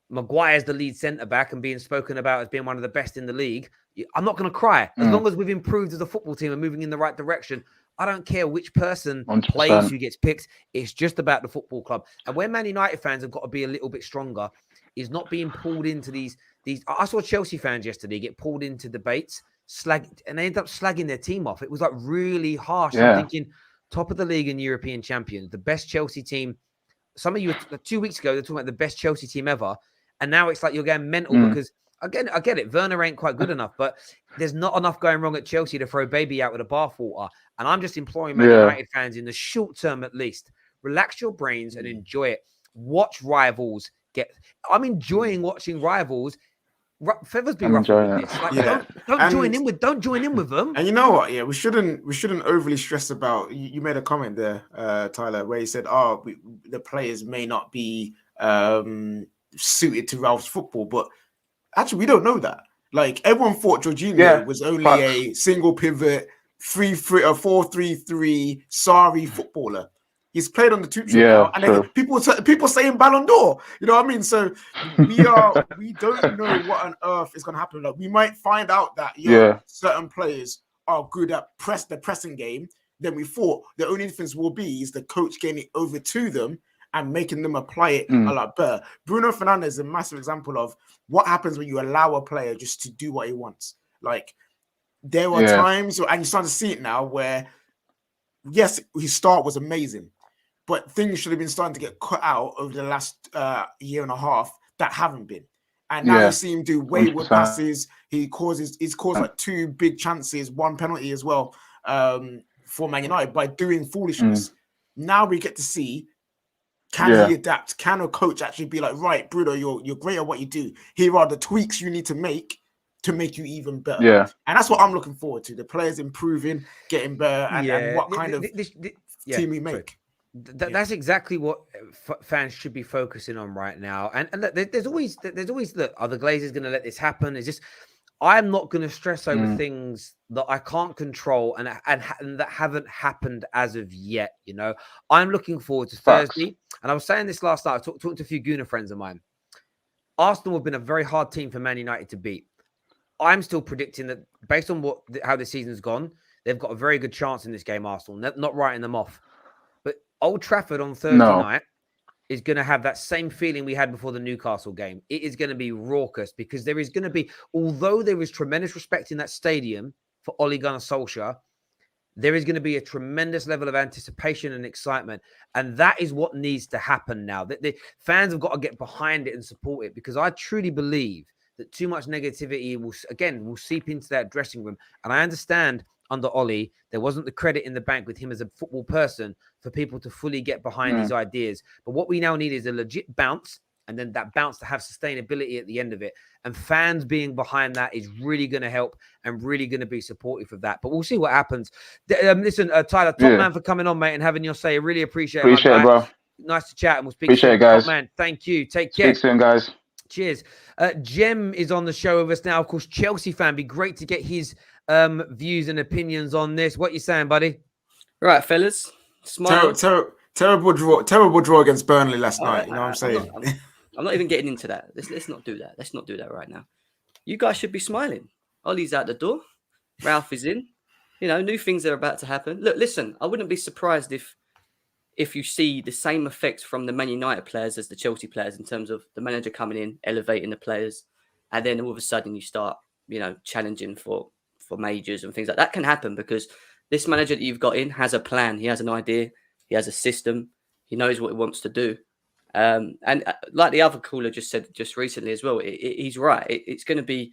Speaker 1: Maguire's the lead centre-back and being spoken about as being one of the best in the league, I'm not going to cry. As long as we've improved as a football team and moving in the right direction, I don't care which person
Speaker 5: 100%.
Speaker 1: plays, who gets picked. It's just about the football club. And where Man United fans have got to be a little bit stronger is not being pulled into these. I saw Chelsea fans yesterday get pulled into debates, and they end up slagging their team off. It was like really harsh.
Speaker 5: Yeah.
Speaker 1: I'm thinking, top of the league and European champions, the best Chelsea team. Some of you, 2 weeks ago, they're talking about the best Chelsea team ever. And now it's like you're going mental because, again, I get it. Werner ain't quite good enough, but there's not enough going wrong at Chelsea to throw baby out with a bathwater. And I'm just imploring Man United fans in the short term, at least, relax your brains and enjoy it. Watch rivals I'm enjoying watching rivals. Feathers be ruffled with this. Like, don't join in with them.
Speaker 2: And you know what? Yeah, we shouldn't overly stress about. You made a comment there, Tyler, where you said, the players may not be suited to Ralph's football. But actually, we don't know that. Like, everyone thought Jorginho
Speaker 5: Yeah,
Speaker 2: was only
Speaker 5: facts.
Speaker 2: a single pivot, 4-3-3 sorry footballer. He's played on the two show now, and
Speaker 5: true.
Speaker 2: people saying Ballon d'Or. You know what I mean? So we don't know what on earth is going to happen. Like, we might find out that certain players are good at the pressing game. Then we thought the only difference will be is the coach getting it over to them and making them apply it a lot better. Bruno Fernandes is a massive example of what happens when you allow a player just to do what he wants. Like, there are times, and you're starting to see it now, where yes, his start was amazing, but things should have been starting to get cut out over the last year and a half that haven't been. And now you see him do wayward
Speaker 5: 100%.
Speaker 2: passes. He's caused like 2 big chances, 1 penalty as well, for Man United by doing foolishness. Now we get to see, can he adapt? Can a coach actually be like, right, Bruno, you're great at what you do. Here are the tweaks you need to make you even better.
Speaker 5: Yeah.
Speaker 2: And that's what I'm looking forward to. The players improving, getting better, and what kind of team we make.
Speaker 1: That's exactly what fans should be focusing on right now. And look, there's always look, are the Glazers going to let this happen? It's just, I'm not going to stress over things that I can't control and that haven't happened as of yet. You know, I'm looking forward to Thursday. And I was saying this last night. I talked to a few Gooner friends of mine. Arsenal have been a very hard team for Man United to beat. I'm still predicting that based on how the season's gone, they've got a very good chance in this game, Arsenal. Not writing them off. But Old Trafford on Thursday night is going to have that same feeling we had before the Newcastle game. It is going to be raucous because there is going to be, although there is tremendous respect in that stadium for Ole Gunnar Solskjaer, there is going to be a tremendous level of anticipation and excitement. And that is what needs to happen now. The fans have got to get behind it and support it, because I truly believe that too much negativity will seep into that dressing room. And I understand under Ollie, there wasn't the credit in the bank with him as a football person for people to fully get behind his ideas. But what we now need is a legit bounce, and then that bounce to have sustainability at the end of it. And fans being behind that is really going to help and really going to be supportive of that. But we'll see what happens. Listen, Tyler, top man for coming on, mate, and having your say. I really appreciate it,
Speaker 5: bro.
Speaker 1: Nice to chat, and we'll speak
Speaker 5: soon.
Speaker 1: Appreciate it, guys. Top man, thank you. Take care.
Speaker 5: Speak soon, guys.
Speaker 1: Cheers. Jem is on the show with us now. Of course, Chelsea fan. Be great to get his views and opinions on this. What you saying, buddy?
Speaker 6: Right, fellas.
Speaker 2: Terrible draw against Burnley last night. You know what I'm saying?
Speaker 6: I'm not even getting into that. Let's not do that. Let's not do that right now. You guys should be smiling. Ollie's out the door. Ralph is in. You know, new things are about to happen. Look, listen, I wouldn't be surprised if you see the same effects from the Man United players as the Chelsea players, in terms of the manager coming in, elevating the players, and then all of a sudden you start, challenging for majors and things like that. Can happen because this manager that you've got in has a plan. He has an idea. He has a system. He knows what he wants to do. And like the other caller just said just recently as well, he's right. It's going to be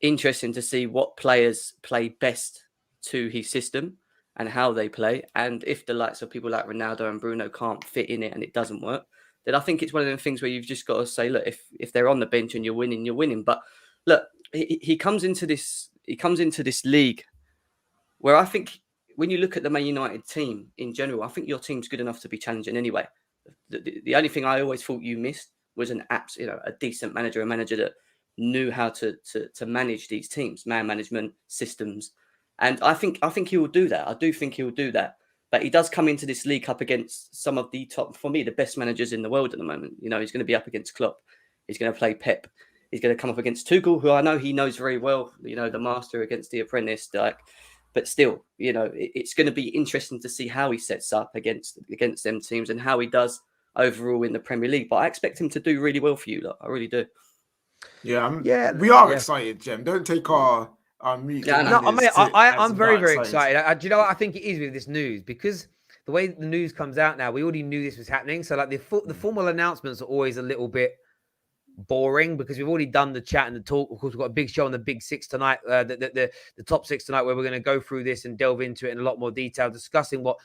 Speaker 6: interesting to see what players play best to his system and how they play. And if the likes of people like Ronaldo and Bruno can't fit in it and it doesn't work, then I think it's one of them things where you've just got to say, look, if they're on the bench and you're winning, you're winning. But look, he comes into this league where I think when you look at the Man United team in general, I think your team's good enough to be challenging anyway. The only thing I always thought you missed was a decent manager, a manager that knew how to manage these teams, man management, systems. And I think he will do that. I do think he will do that. But he does come into this league up against some of the top, for me, the best managers in the world at the moment. He's going to be up against Klopp. He's going to play Pep. He's going to come up against Tuchel, who I know he knows very well, the master against the apprentice. But still, it's going to be interesting to see how he sets up against them teams and how he does overall in the Premier League. But I expect him to do really well for you. Look, I really do.
Speaker 2: Yeah, we are excited, Jem. Don't take our mute.
Speaker 1: I'm very, very excited. Do you know what I think it is with this news? Because the way the news comes out now, we already knew this was happening. So like the formal announcements are always a little bit boring because we've already done the chat and the talk. Of course, we've got a big show on the Big Six tonight, the top six tonight, where we're going to go through this and delve into it in a lot more detail, discussing what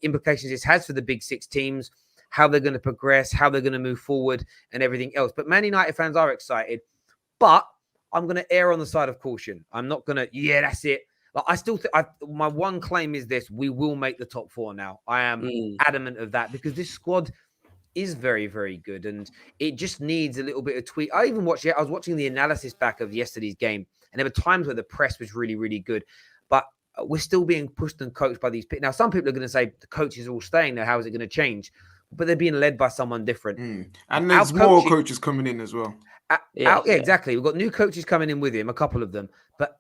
Speaker 1: implications this has for the Big Six teams, how they're going to progress, how they're going to move forward, and everything else. But Man United fans are excited, but I'm going to err on the side of caution. I'm not going to, that's it. Like, I still think my one claim is this: we will make the top four now. I am adamant of that because this squad is very, very good, and it just needs a little bit of tweak. I was watching the analysis back of yesterday's game, and there were times where the press was really, really good, but we're still being pushed and coached by these people. Now, some people are going to say the coaches are all staying there. How is it going to change? But they're being led by someone different.
Speaker 2: And there's more coaches coming in as well.
Speaker 1: Exactly. We've got new coaches coming in with him, a couple of them. But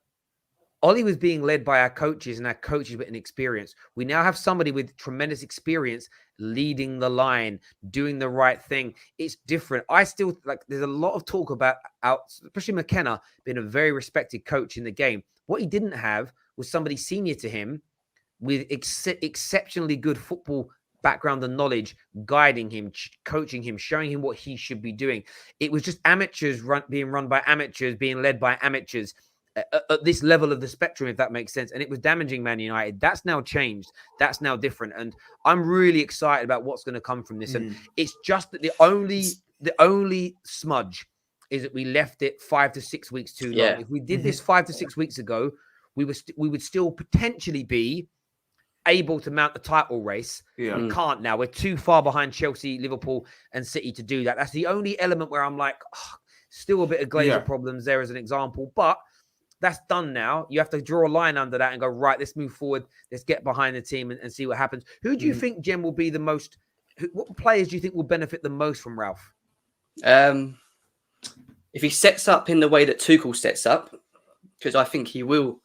Speaker 1: Ollie was being led by our coaches, and our coaches with inexperience. We now have somebody with tremendous experience leading the line, doing the right thing. It's different. I still there's a lot of talk about especially McKenna being a very respected coach in the game. What he didn't have was somebody senior to him with exceptionally good football background and knowledge, guiding him, coaching him, showing him what he should be doing. It was just amateurs being run by amateurs, being led by amateurs at this level of the spectrum, if that makes sense. And it was damaging Man United. That's now changed. That's now different. And I'm really excited about what's going to come from this. And it's just that the only smudge is that we left it 5 to 6 weeks too long. If we did this 5 to 6 weeks ago, we would still potentially be able to mount the title race. We can't now. We're too far behind Chelsea, Liverpool, and City to do that. That's the only element where I'm like, still a bit of Glazer problems there as an example. But that's done now. You have to draw a line under that and go, right, let's move forward. Let's get behind the team and see what happens. Who do you think, Jem, will be the most... What players do you think will benefit the most from Ralph?
Speaker 6: If he sets up in the way that Tuchel sets up, because I think he will...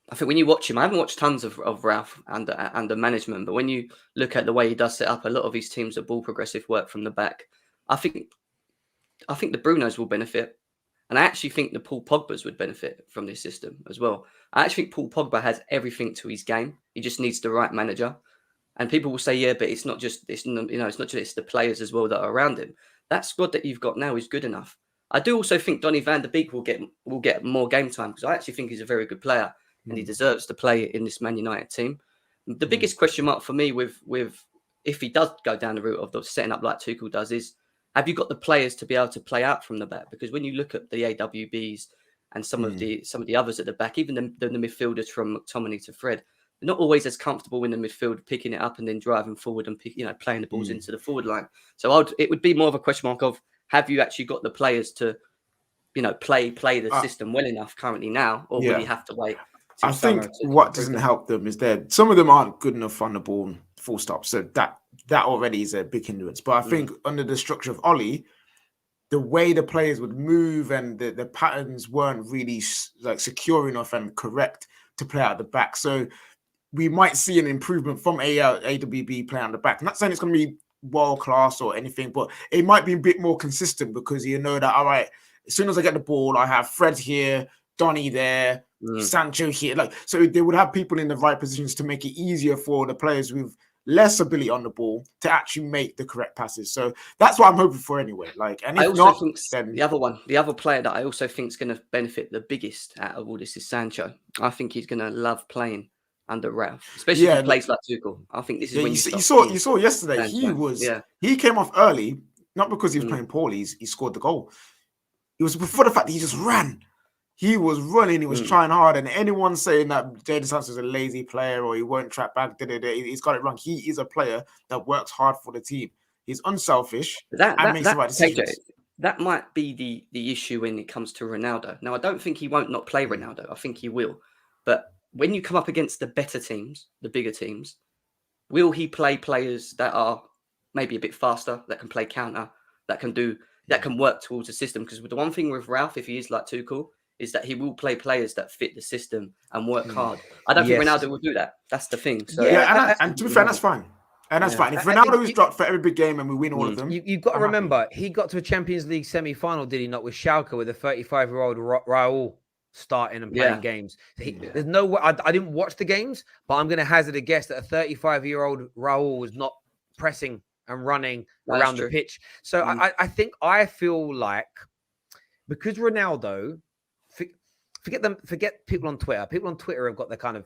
Speaker 6: I think when you watch him, I haven't watched tons of Ralph under management, but when you look at the way he does set up, a lot of his teams are ball progressive work from the back. I think the Brunos will benefit. And I actually think the Paul Pogbas would benefit from this system as well. I actually think Paul Pogba has everything to his game. He just needs the right manager. And people will say, yeah, but it's not just it's not just it's the players as well that are around him. That squad that you've got now is good enough. I do also think Donny van der Beek will get more game time, because I actually think he's a very good player and he deserves to play in this Man United team. The biggest question mark for me with if he does go down the route of the setting up like Tuchel does is, have you got the players to be able to play out from the back? Because when you look at the AWBs and some of the others at the back, even the midfielders from McTominay to Fred, they're not always as comfortable in the midfield picking it up and then driving forward and playing the balls into the forward line. So it would be more of a question mark of, have you actually got the players to play the system well enough currently now, or will you have to wait?
Speaker 2: I think what doesn't help them is that some of them aren't good enough on the ball, full stop. So that already is a big hindrance. But I think under the structure of Ollie, the way the players would move and the patterns weren't really secure enough and correct to play out the back. So we might see an improvement from AWB playing on the back. I'm not saying it's going to be world class or anything, but it might be a bit more consistent, because you know that, all right, as soon as I get the ball, I have Fred here, Donny there, Sancho here. So they would have people in the right positions to make it easier for the players with less ability on the ball to actually make the correct passes. So that's what I'm hoping for anyway. And if not, then
Speaker 6: the other player that I also think is going to benefit the biggest out of all this is Sancho. I think he's going to love playing under Ralph, especially if he plays like Tuchel. I think this is when you saw yesterday.
Speaker 2: Sancho. He came off early, not because he was playing poorly. He scored the goal. It was before the fact that he just ran. He was running, he was trying hard, and anyone saying that Jadon Sancho is a lazy player or he won't track back, he's got it wrong. He is a player that works hard for the team. He's unselfish and makes the right decisions.
Speaker 6: That might be the issue when it comes to Ronaldo. Now, I don't think he won't not play Ronaldo. I think he will. But when you come up against the better teams, the bigger teams, will he play players that are maybe a bit faster, that can play counter, that can work towards the system? Because the one thing with Ralph, if he is like Tuchel, is that he will play players that fit the system and work hard. I don't think Ronaldo will do that. That's the thing. So
Speaker 2: and to be fair, that's fine. And that's fine. If Ronaldo is dropped for every big game and we win all of them,
Speaker 1: you've got to remember, he got to a Champions League semi-final, did he not, with Schalke, with a 35-year-old Raul starting and playing games. There's no way. I didn't watch the games, but I'm going to hazard a guess that a 35-year-old Raul was not pressing and running around the pitch. So I feel like, because Ronaldo, forget people on Twitter. People on Twitter have got their kind of...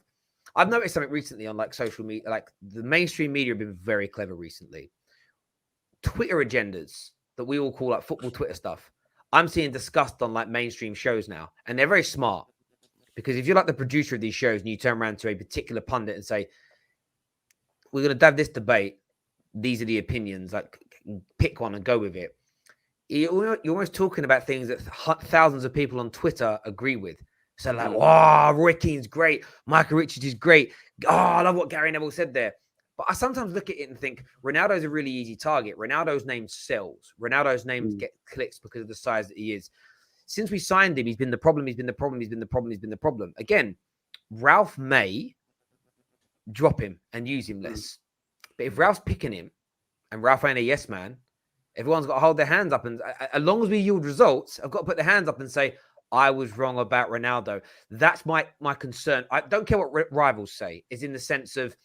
Speaker 1: I've noticed something recently on social media, the mainstream media have been very clever recently. Twitter agendas that we all call football Twitter stuff, I'm seeing discussed on mainstream shows now. And they're very smart, because if you're the producer of these shows and you turn around to a particular pundit and say, we're going to have this debate, these are the opinions, like pick one and go with it. You're almost talking about things that thousands of people on Twitter agree with. So like, oh, Roy Keane's great. Michael Richards is great. Oh, I love what Gary Neville said there. But I sometimes look at it and think Ronaldo's a really easy target. Ronaldo's name sells. Ronaldo's name get clicks because of the size that he is. Since we signed him, he's been the problem. He's been the problem. He's been the problem. He's been the problem. Again, Ralph may drop him and use him less. But if Ralph's picking him and Ralph ain't a yes man, everyone's got to hold their hands up. And as long as we yield results, I've got to put their hands up and say, I was wrong about Ronaldo. That's my concern. I don't care what rivals say. It's in the sense of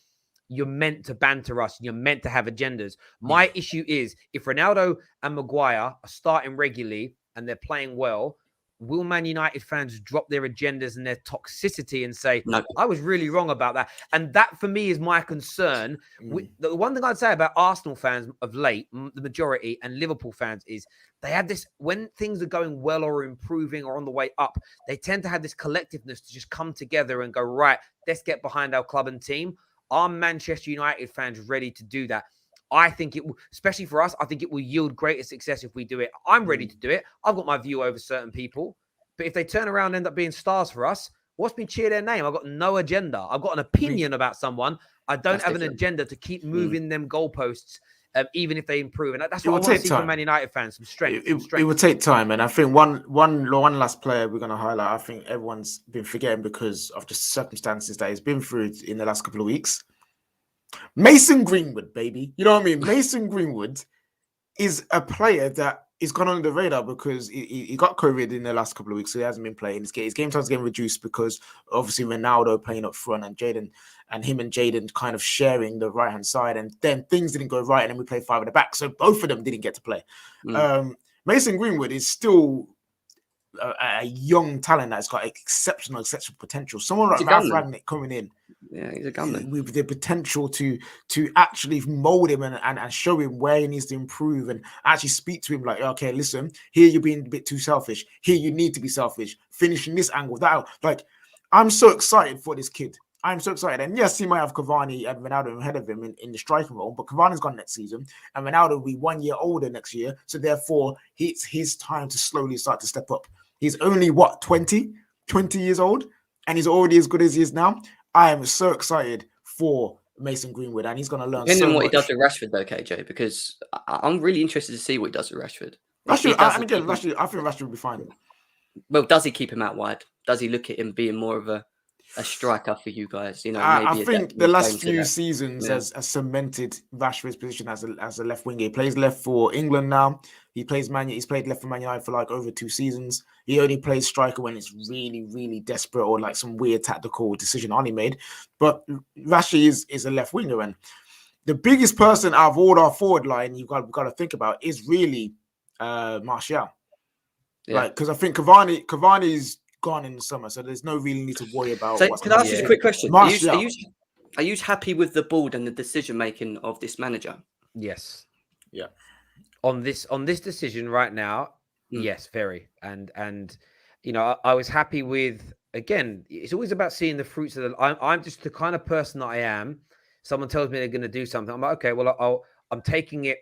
Speaker 1: you're meant to banter us. You're meant to have agendas. My issue is if Ronaldo and Maguire are starting regularly and they're playing well, will Man United fans drop their agendas and their toxicity and say, no, I was really wrong about that? And that, for me, is my concern. The one thing I'd say about Arsenal fans of late, the majority, and Liverpool fans is they have this, when things are going well or improving or on the way up, they tend to have this collectiveness to just come together and go, right, let's get behind our club and team. Are Manchester United fans ready to do that? I think it will, especially for us, I think it will yield greater success if we do it. I'm ready to do it. I've got my view over certain people. But if they turn around and end up being stars for us, watch me cheer their name. I've got no agenda. I've got an opinion about someone. I don't have an agenda to keep moving them goalposts, even if they improve. And that's what I want to see from Man United fans, some strength.
Speaker 2: It will take time. And I think one last player we're going to highlight, I think everyone's been forgetting because of just circumstances that he's been through in the last couple of weeks. Mason Greenwood, baby. You know what I mean? Mason Greenwood is a player that is gone under the radar because he got COVID in the last couple of weeks, so he hasn't been playing. His game time's getting reduced because obviously Ronaldo playing up front and Jaden kind of sharing the right-hand side, and then things didn't go right, and then we played 5 at the back, so both of them didn't get to play. Mason Greenwood is still a young talent that's got exceptional potential. Someone like RALF RANGNICK coming in,
Speaker 6: he's a gunman
Speaker 2: with the potential to actually mold him and show him where he needs to improve and actually speak to him like, okay, listen, here you're being a bit too selfish. Here you need to be selfish. Finishing this angle, that like, I'm so excited for this kid. I'm so excited. And yes, he might have Cavani and Ronaldo ahead of him in the striking role, but Cavani's gone next season and Ronaldo will be 1 year older next year. So therefore, it's his time to slowly start to step up. He's only, 20 years old, and he's already as good as he is now. I am so excited for Mason Greenwood, and he's going to learn so much.
Speaker 6: What he does with Rashford, though, KJ, because I'm really interested to see what he does with Rashford.
Speaker 2: I think Rashford will be fine.
Speaker 6: Well, does he keep him out wide? Does he look at him being more of a striker for you guys? You know,
Speaker 2: I think the last few seasons has cemented Rashford's position as a left winger. He plays left for England now. He's played left for Man United for like over 2 seasons. He only plays striker when it's really, really desperate or like some weird tactical decision Ollie made. But Rashford is a left winger, and the biggest person out of all our forward line you've got to think about is really Martial. Like, because I think Cavani's gone in the summer, so there's no really need to worry about.
Speaker 6: So can I ask you a quick question? Are you happy with the board and the decision making of this manager?
Speaker 1: Yes.
Speaker 2: Yeah.
Speaker 1: On this decision right now, yes, very. And you know, I was happy with, again, it's always about seeing the fruits of the. I'm just the kind of person that I am. Someone tells me they're going to do something, I'm like, okay, well, I'm taking it.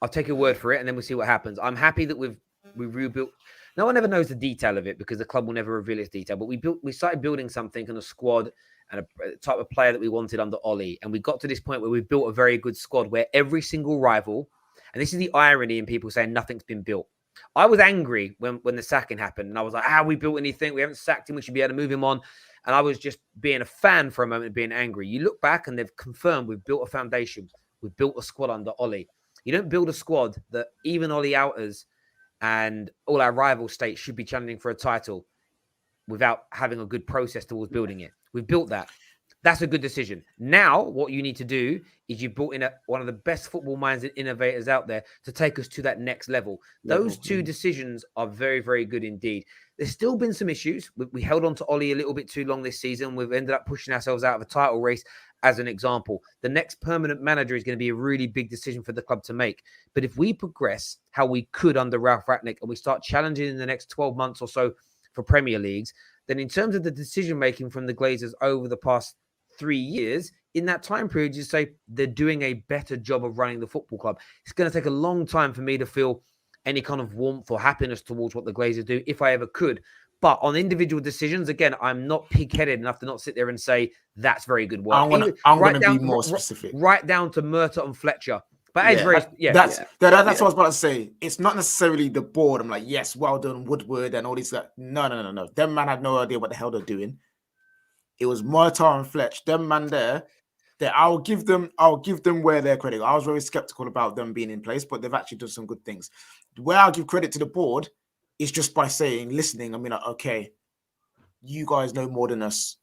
Speaker 1: I'll take a word for it, and then we'll see what happens. I'm happy that we've rebuilt. No one ever knows the detail of it because the club will never reveal its detail. But we started building something and a squad and a type of player that we wanted under Ollie. And we got to this point where we built a very good squad where every single rival, and this is the irony in people saying nothing's been built. I was angry when the sacking happened. And I was like, how we built anything? We haven't sacked him. We should be able to move him on. And I was just being a fan for a moment, being angry. You look back and they've confirmed we've built a foundation. We've built a squad under Ollie. You don't build a squad that even Ollie Outers and all our rival states should be challenging for a title without having a good process towards building it. We've built that. That's a good decision. Now, what you need to do is you brought in one of the best football minds and innovators out there to take us to that next level. Those two decisions are very, very good indeed. There's still been some issues. We held on to Ollie a little bit too long this season. We've ended up pushing ourselves out of a title race as an example. The next permanent manager is going to be a really big decision for the club to make. But if we progress how we could under RALF RANGNICK and we start challenging in the next 12 months or so for Premier Leagues, then in terms of the decision-making from the Glazers over the past 3 years, in that time period, you say they're doing a better job of running the football club. It's going to take a long time for me to feel any kind of warmth or happiness towards what the Glazers do, if I ever could. But on individual decisions, again, I'm not pig-headed enough to not sit there and say that's very good work.
Speaker 2: I'm gonna be more specific.
Speaker 1: Right down to Murtaugh and Fletcher. But it's very,
Speaker 2: that's what I was about to say. It's not necessarily the board. I'm like, yes, well done, Woodward and all these. No. Them man had no idea what the hell they're doing. It was Murtaugh and Fletch. Them man there. I'll give them where their credit. I was very skeptical about them being in place, but they've actually done some good things. Where I'll give credit to the board is just by listening. I mean, like, okay, you guys know more than us.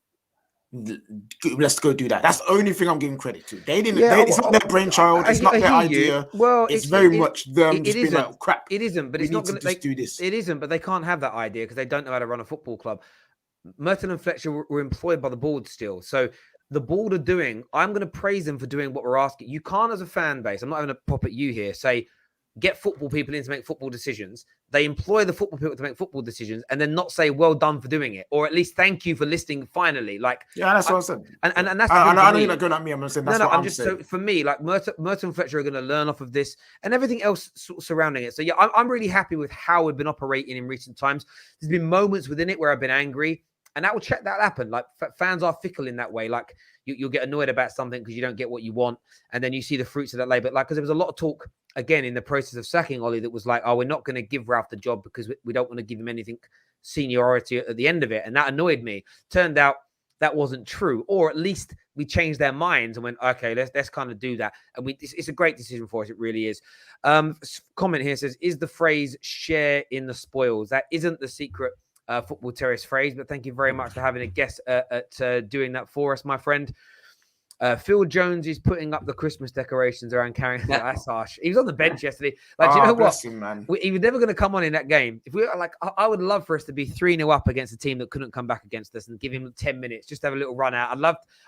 Speaker 2: Let's go do that. That's the only thing I'm giving credit to. They didn't. It's not their brainchild. It's not their idea.
Speaker 1: Well,
Speaker 2: it's very much them just being like, crap.
Speaker 1: It isn't, but it's not going to
Speaker 2: do this.
Speaker 1: It isn't, but they can't have that idea because they don't know how to run a football club. Merton and Fletcher were employed by the board still, so the board are doing. I'm going to praise them for doing what we're asking. You can't, as a fan base, I'm not going to pop at you here, say get football people in to make football decisions. They employ the football people to make football decisions and then not say, well done for doing it, or at least thank you for listening finally. Like,
Speaker 2: yeah, that's what I said.
Speaker 1: And that's
Speaker 2: I know you're not going at me. I'm saying that's what I'm
Speaker 1: just
Speaker 2: saying.
Speaker 1: So for me, like Merton and Fletcher are going to learn off of this and everything else surrounding it. So yeah, I'm really happy with how we've been operating in recent times. There's been moments within it where I've been angry, and that will happen. Like fans are fickle in that way. Like you'll get annoyed about something because you don't get what you want, and then you see the fruits of that labor. Like, because there was a lot of talk again in the process of sacking Ollie that was like, oh, we're not going to give Ralph the job because we don't want to give him anything seniority at the end of it, and that annoyed me. Turned out that wasn't true, or at least we changed their minds and went, okay, let's kind of do that. And it's a great decision for us. It really is. Comment here says, is the phrase share in the spoils? That isn't the secret Football Terrace phrase, but thank you very much for having a guess at doing that for us, my friend. Phil Jones is putting up the Christmas decorations around carrying. That's harsh. He was on the bench yesterday. Like, do you know what? Him, man. He was never going to come on in that game. If we like, I would love for us to be 3-0 up against a team that couldn't come back against us and give him 10 minutes, just to have a little run out.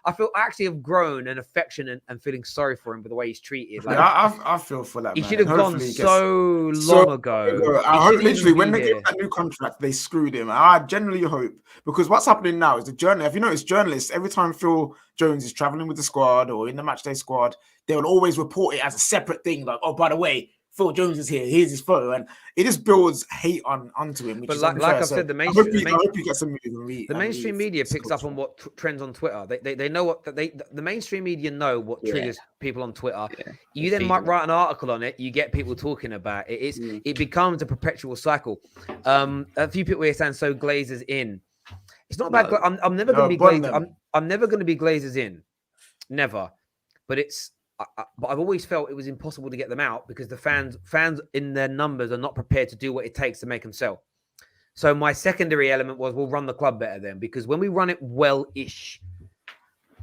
Speaker 1: I actually have grown an affection and feeling sorry for him for the way he's treated. Like,
Speaker 2: I feel for that.
Speaker 1: He should have gone so long ago.
Speaker 2: I hope literally when they gave that new contract, they screwed him. I genuinely hope, because what's happening now is the journalist. If you notice, journalists every time Phil Jones is traveling with the squad or in the matchday squad, they will always report it as a separate thing. Like, oh, by the way, Phil Jones is here. Here's his photo, and it just builds hate onto him. Which
Speaker 1: but
Speaker 2: is
Speaker 1: like I've said, the mainstream media picks up on what trends on Twitter. They know what the mainstream media know what triggers people on Twitter. Yeah. You then might write an article on it. You get people talking about it. It becomes a perpetual cycle. A few people here saying so Glazers in. It's not about. I'm never going to be Glazers. I'm never going to be Glazers in, never. But but I've always felt it was impossible to get them out because the fans in their numbers are not prepared to do what it takes to make them sell. So my secondary element was we'll run the club better then, because when we run it well-ish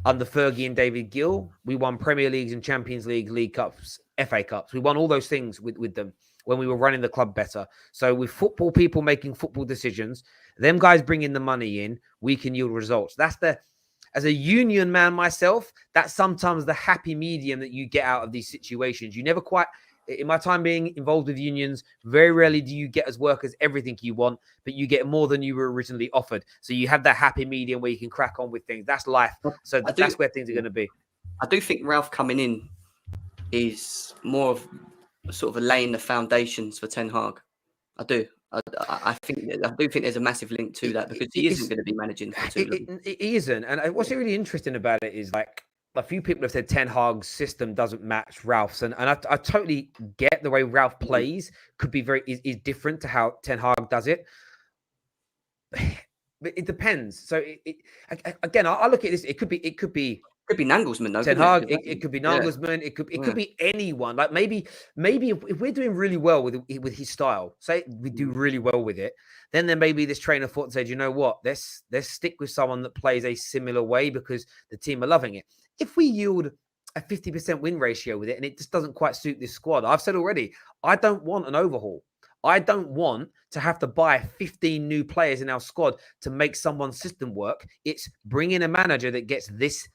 Speaker 1: under Fergie and David Gill, we won Premier Leagues and Champions League, League Cups, FA Cups. We won all those things with them when we were running the club better. So with football people making football decisions, them guys bringing the money in, we can yield results. As a union man myself, that's sometimes the happy medium that you get out of these situations. You never quite, in my time being involved with unions, very rarely do you get as workers everything you want, but you get more than you were originally offered. So you have that happy medium where you can crack on with things. That's life. So that's where things are going to be.
Speaker 6: I do think Ralph coming in is more of sort of laying the foundations for Ten Hag. I do. I do think there's a massive link to that, because he isn't going to be managing for too long.
Speaker 1: He isn't. And what's really interesting about it is, like, a few people have said Ten Hag's system doesn't match Ralph's, and I totally get the way Ralph plays could be is different to how Ten Hag does it. But it depends. So again, I look at this. It could be
Speaker 6: Nagelsmann, though.
Speaker 1: Ten Hag. It could be Nagelsmann. It could be anyone. Like maybe if we're doing really well with his style, say we do really well with it, then there may be this train of thought and said, you know what, let's stick with someone that plays a similar way because the team are loving it. If we yield a 50% win ratio with it and it just doesn't quite suit this squad, I've said already, I don't want an overhaul. I don't want to have to buy 15 new players in our squad to make someone's system work. It's bring in a manager that gets this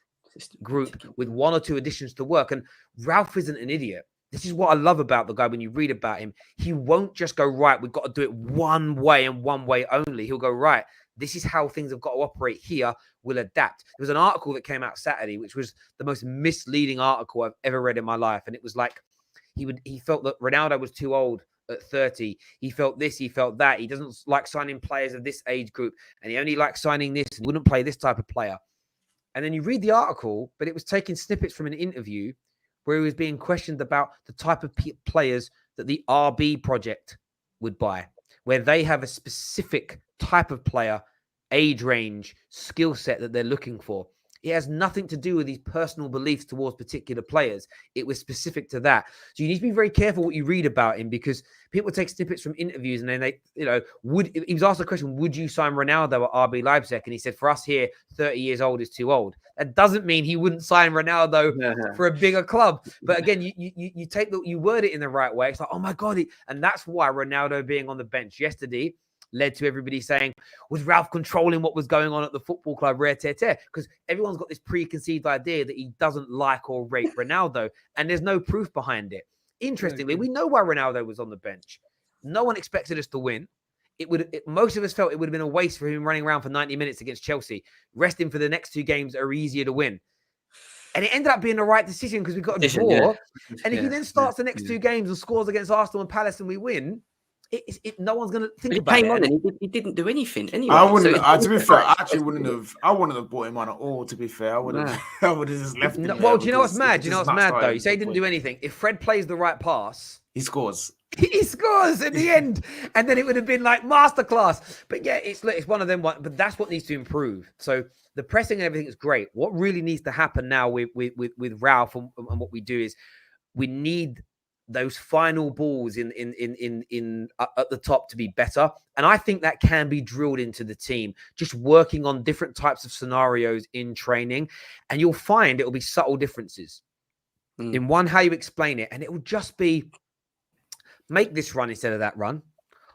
Speaker 1: group with one or two additions to work. And Ralph isn't an idiot. This is what I love about the guy. When you read about him, he won't just go, right, we've got to do it one way and one way only. He'll go, right, This is how things have got to operate here. We'll adapt. There was an article that came out Saturday, which was the most misleading article I've ever read in my life. And it was like, he felt that Ronaldo was too old at 30. He felt this, he felt that. He doesn't like signing players of this age group. And he only likes signing this and wouldn't play this type of player. And then you read the article, but it was taking snippets from an interview where he was being questioned about the type of players that the RB project would buy, where they have a specific type of player, age range, skill set that they're looking for. It has nothing to do with these personal beliefs towards particular players. It was specific to that. So you need to be very careful what you read about him, because people take snippets from interviews and then they, he was asked the question, would you sign Ronaldo at RB Leipzig? And he said, for us here, 30 years old is too old. That doesn't mean he wouldn't sign Ronaldo for a bigger club. But again, you word it in the right way. It's like, oh my God. And that's why Ronaldo being on the bench yesterday led to everybody saying, was Ralf controlling what was going on at the football club? Rare tear tear. Because everyone's got this preconceived idea that he doesn't like or rate Ronaldo, and there's no proof behind it. Interestingly, we know why Ronaldo was on the bench. No one expected us to win. Most of us felt it would have been a waste for him running around for 90 minutes against Chelsea. Rest him for the next 2 games that are easier to win. And it ended up being the right decision because we got a draw. Yeah. And if he then starts the next 2 games and scores against Arsenal and Palace and we win, no one's going to think about it.
Speaker 6: He didn't do anything anyway.
Speaker 2: I wouldn't. To be fair, I actually wouldn't have. I wouldn't have bought him on at all. To be fair, I would have. I would have just left him.
Speaker 1: Well, do you know what's mad? Do you know what's mad though? You say he didn't do anything. If Fred plays the right pass,
Speaker 2: he scores.
Speaker 1: He scores at the end, and then it would have been like masterclass. But yeah, it's one of them. But that's what needs to improve. So the pressing and everything is great. What really needs to happen now with Ralf and what we do is we need those final balls in at the top to be better. And I think that can be drilled into the team, just working on different types of scenarios in training. And you'll find it'll be subtle differences in one, how you explain it. And it will just be make this run instead of that run,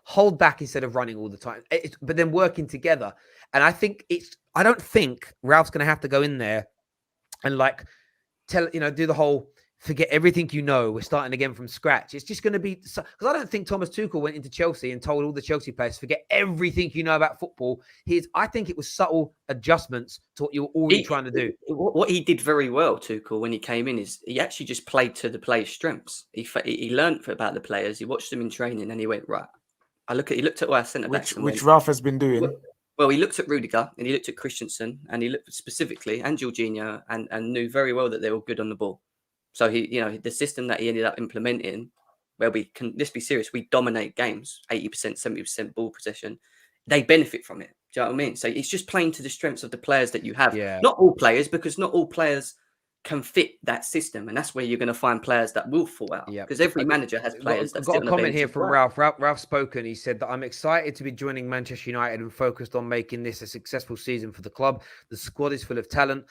Speaker 1: hold back instead of running all the time, but then working together. And I don't think Ralph's going to have to go in there and do the whole, forget everything we're starting again from scratch. It's just going to be, because I don't think Thomas Tuchel went into Chelsea and told all the Chelsea players, forget everything you know about football. I think it was subtle adjustments to what you were already trying to do.
Speaker 6: What he did very well, Tuchel, when he came in, is he actually just played to the players' strengths. He learned about the players, he watched them in training, and he went, right, he looked at our centre-backs.
Speaker 2: Which Ralf has been doing.
Speaker 6: Well, he looked at Rudiger and he looked at Christensen and he looked specifically, and Jorginho, and knew very well that they were good on the ball. So the system that he ended up implementing, where let's be serious, we dominate games, 80%, 70% ball possession. They benefit from it. Do you know what I mean? So it's just playing to the strengths of the players that you have. Yeah. Not all players, because not all players can fit that system. And that's where you're going to find players that will fall out. Because every manager has players
Speaker 1: I've got a comment here from Ralf. Ralf spoken. He said that I'm excited to be joining Manchester United and focused on making this a successful season for the club. The squad is full of talent.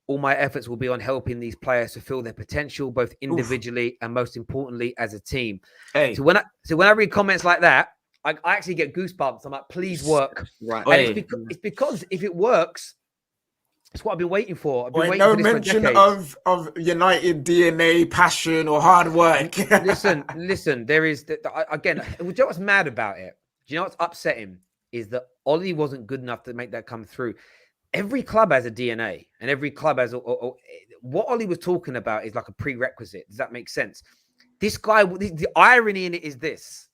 Speaker 1: All my efforts will be on helping these players to fulfill their potential, both individually and most importantly as a team. Hey. So when I read comments like that, I actually get goosebumps. I'm like, please work.
Speaker 6: Right.
Speaker 1: And it's because if it works, it's what I've been waiting for. I've been waiting
Speaker 2: no
Speaker 1: for this
Speaker 2: mention
Speaker 1: for
Speaker 2: of United DNA, passion, or hard work.
Speaker 1: listen. There is again. Do you know what's mad about it? Do you know what's upsetting is that Ollie wasn't good enough to make that come through. Every club has a DNA, and every club has what Ollie was talking about is like a prerequisite. Does that make sense? This guy, the irony in it is this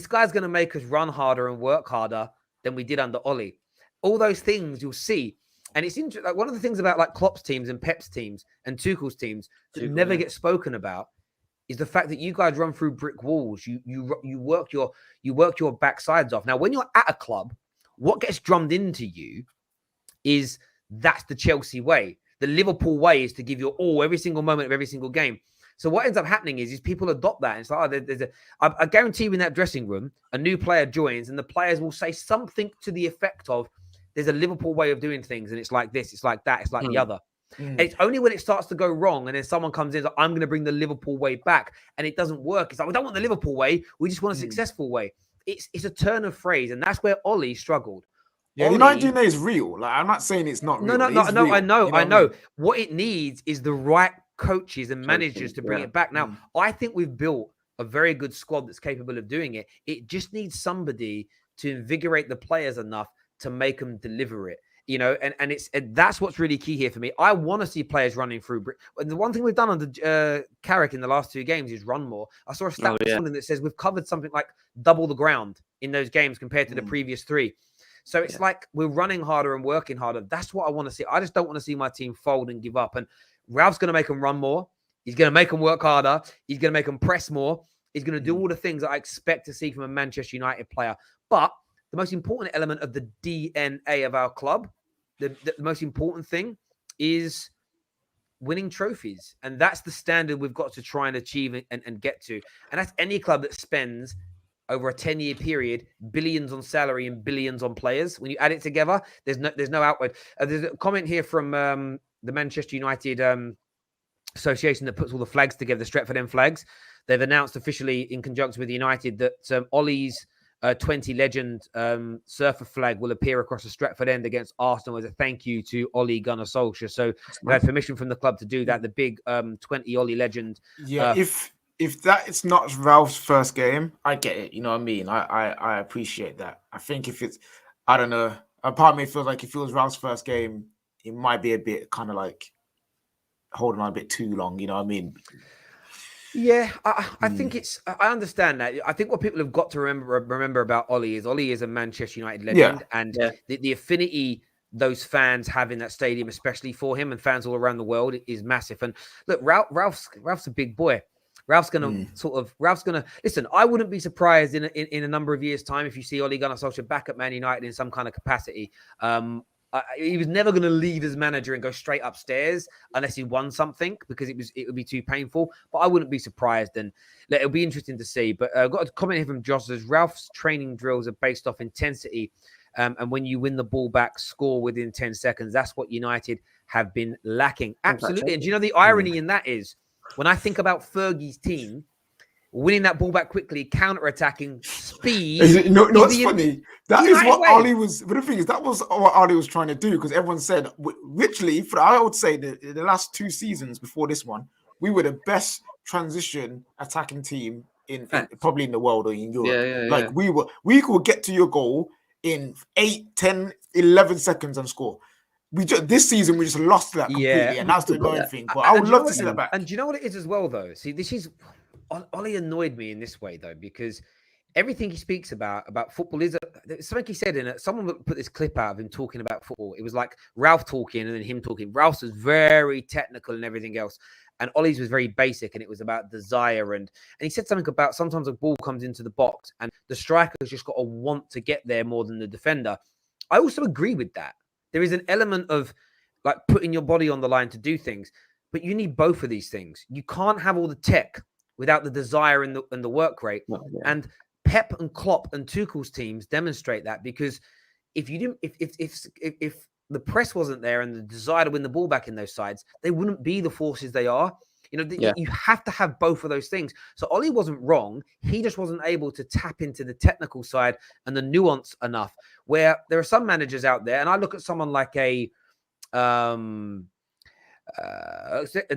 Speaker 1: guy's going to make us run harder and work harder than we did under Ollie. All those things you'll see. And it's interesting. Like one of the things about like Klopp's teams and Pep's teams and Tuchel's teams that never get spoken about is the fact that you guys run through brick walls. You work your backsides off. Now, when you're at a club, what gets drummed into you is that's the Chelsea way. The Liverpool way is to give your all every single moment of every single game. So what ends up happening is people adopt that. And it's like, I guarantee you in that dressing room, a new player joins and the players will say something to the effect of, there's a Liverpool way of doing things. And it's like this, it's like that, it's like the other. And it's only when it starts to go wrong and then someone comes in, like, I'm going to bring the Liverpool way back. And it doesn't work. It's like, we don't want the Liverpool way. We just want a successful way. It's a turn of phrase. And that's where Ollie struggled.
Speaker 2: Yeah, the United DNA is real. Like, I'm not saying it's not real.
Speaker 1: No, I know. What it needs is the right coaches and managers to bring it back. Now, I think we've built a very good squad that's capable of doing it. It just needs somebody to invigorate the players enough to make them deliver it. You know, and that's what's really key here for me. I want to see players running through. The one thing we've done under Carrick in the last 2 games is run more. I saw a stat this morning that says we've covered something like double the ground in those games compared to the previous 3. So it's like we're running harder and working harder. That's what I want to see. I just don't want to see my team fold and give up. And Ralph's going to make them run more. He's going to make them work harder. He's going to make them press more. He's going to do all the things that I expect to see from a Manchester United player. But the most important element of the DNA of our club, the most important thing is winning trophies. And that's the standard we've got to try and achieve and get to. And that's any club that spends over a 10-year period, billions on salary and billions on players. When you add it together, there's no outward. There's a comment here from the Manchester United association that puts all the flags together, the Stretford End flags. They've announced officially in conjunction with United that Ollie's 20 legend surfer flag will appear across the Stretford End against Arsenal as a thank you to Ollie Gunnar Solskjaer. So they had permission from the club to do that. The big 20 Ollie legend.
Speaker 2: Yeah, if that is not Ralph's first game, I get it. You know what I mean? I appreciate that. I think if it's, I don't know, a part of me feels like if it was Ralph's first game, it might be a bit kind of like holding on a bit too long. You know what I mean?
Speaker 1: Yeah, I think I understand that. I think what people have got to remember about Ollie is a Manchester United legend, and the affinity those fans have in that stadium, especially for him and fans all around the world, is massive. And look, Ralph's a big boy. Ralph's gonna listen. I wouldn't be surprised in a number of years' time if you see Ole Gunnar Solskjaer back at Man United in some kind of capacity. He was never going to leave as manager and go straight upstairs unless he won something, because it would be too painful. But I wouldn't be surprised, and it'll be interesting to see. But I've got a comment here from Josh that says Ralph's training drills are based off intensity, and when you win the ball back, score within 10 seconds. That's what United have been lacking. Absolutely. And do you know the irony in that is, when I think about Fergie's team, winning that ball back quickly, counter-attacking, speed.
Speaker 2: What's funny? That is what Ollie was. But the thing is, that was what Ollie was trying to do, because everyone said, literally, I would say that in the last 2 seasons before this one, we were the best transition attacking team in probably in the world or in Europe. We could get to your goal in 8, 10, 11 seconds and score. This season we just lost that completely, and that's the annoying thing. But I would love to see that back.
Speaker 1: And do you know what it is as well, though? See, this is Ollie annoyed me in this way, though, because everything he speaks about football is something he said in it. Someone put this clip out of him talking about football. It was like Ralph talking and then him talking. Ralph's was very technical and everything else, and Ollie's was very basic, and it was about desire. And he said something about sometimes a ball comes into the box and the striker's just got to want to get there more than the defender. I also agree with that. There is an element of like putting your body on the line to do things, but you need both of these things. You can't have all the tech without the desire and the work rate. And Pep and Klopp and Tuchel's teams demonstrate that, because if you didn't, if the press wasn't there and the desire to win the ball back in those sides, they wouldn't be the forces they are. You know, you have to have both of those things. So Ollie wasn't wrong. He just wasn't able to tap into the technical side and the nuance enough, where there are some managers out there. And I look at someone like a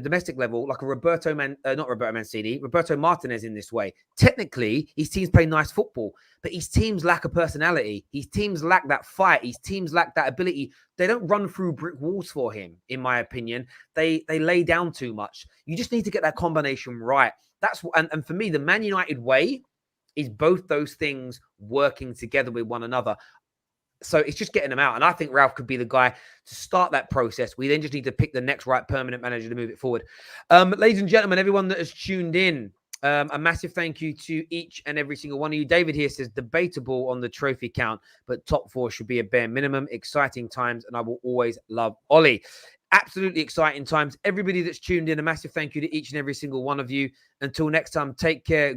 Speaker 1: domestic level, like a Roberto Martinez in this way. Technically, his teams play nice football, but his teams lack a personality. His teams lack that fight. His teams lack that ability. They don't run through brick walls for him, in my opinion. They lay down too much. You just need to get that combination right. That's and for me, the Man United way is both those things working together with one another. So it's just getting them out. And I think Ralph could be the guy to start that process. We then just need to pick the next right permanent manager to move it forward. Ladies and gentlemen, everyone that has tuned in, a massive thank you to each and every single one of you. David here says, debatable on the trophy count, but top 4 should be a bare minimum. Exciting times, and I will always love Ollie. Absolutely exciting times. Everybody that's tuned in, a massive thank you to each and every single one of you. Until next time, take care.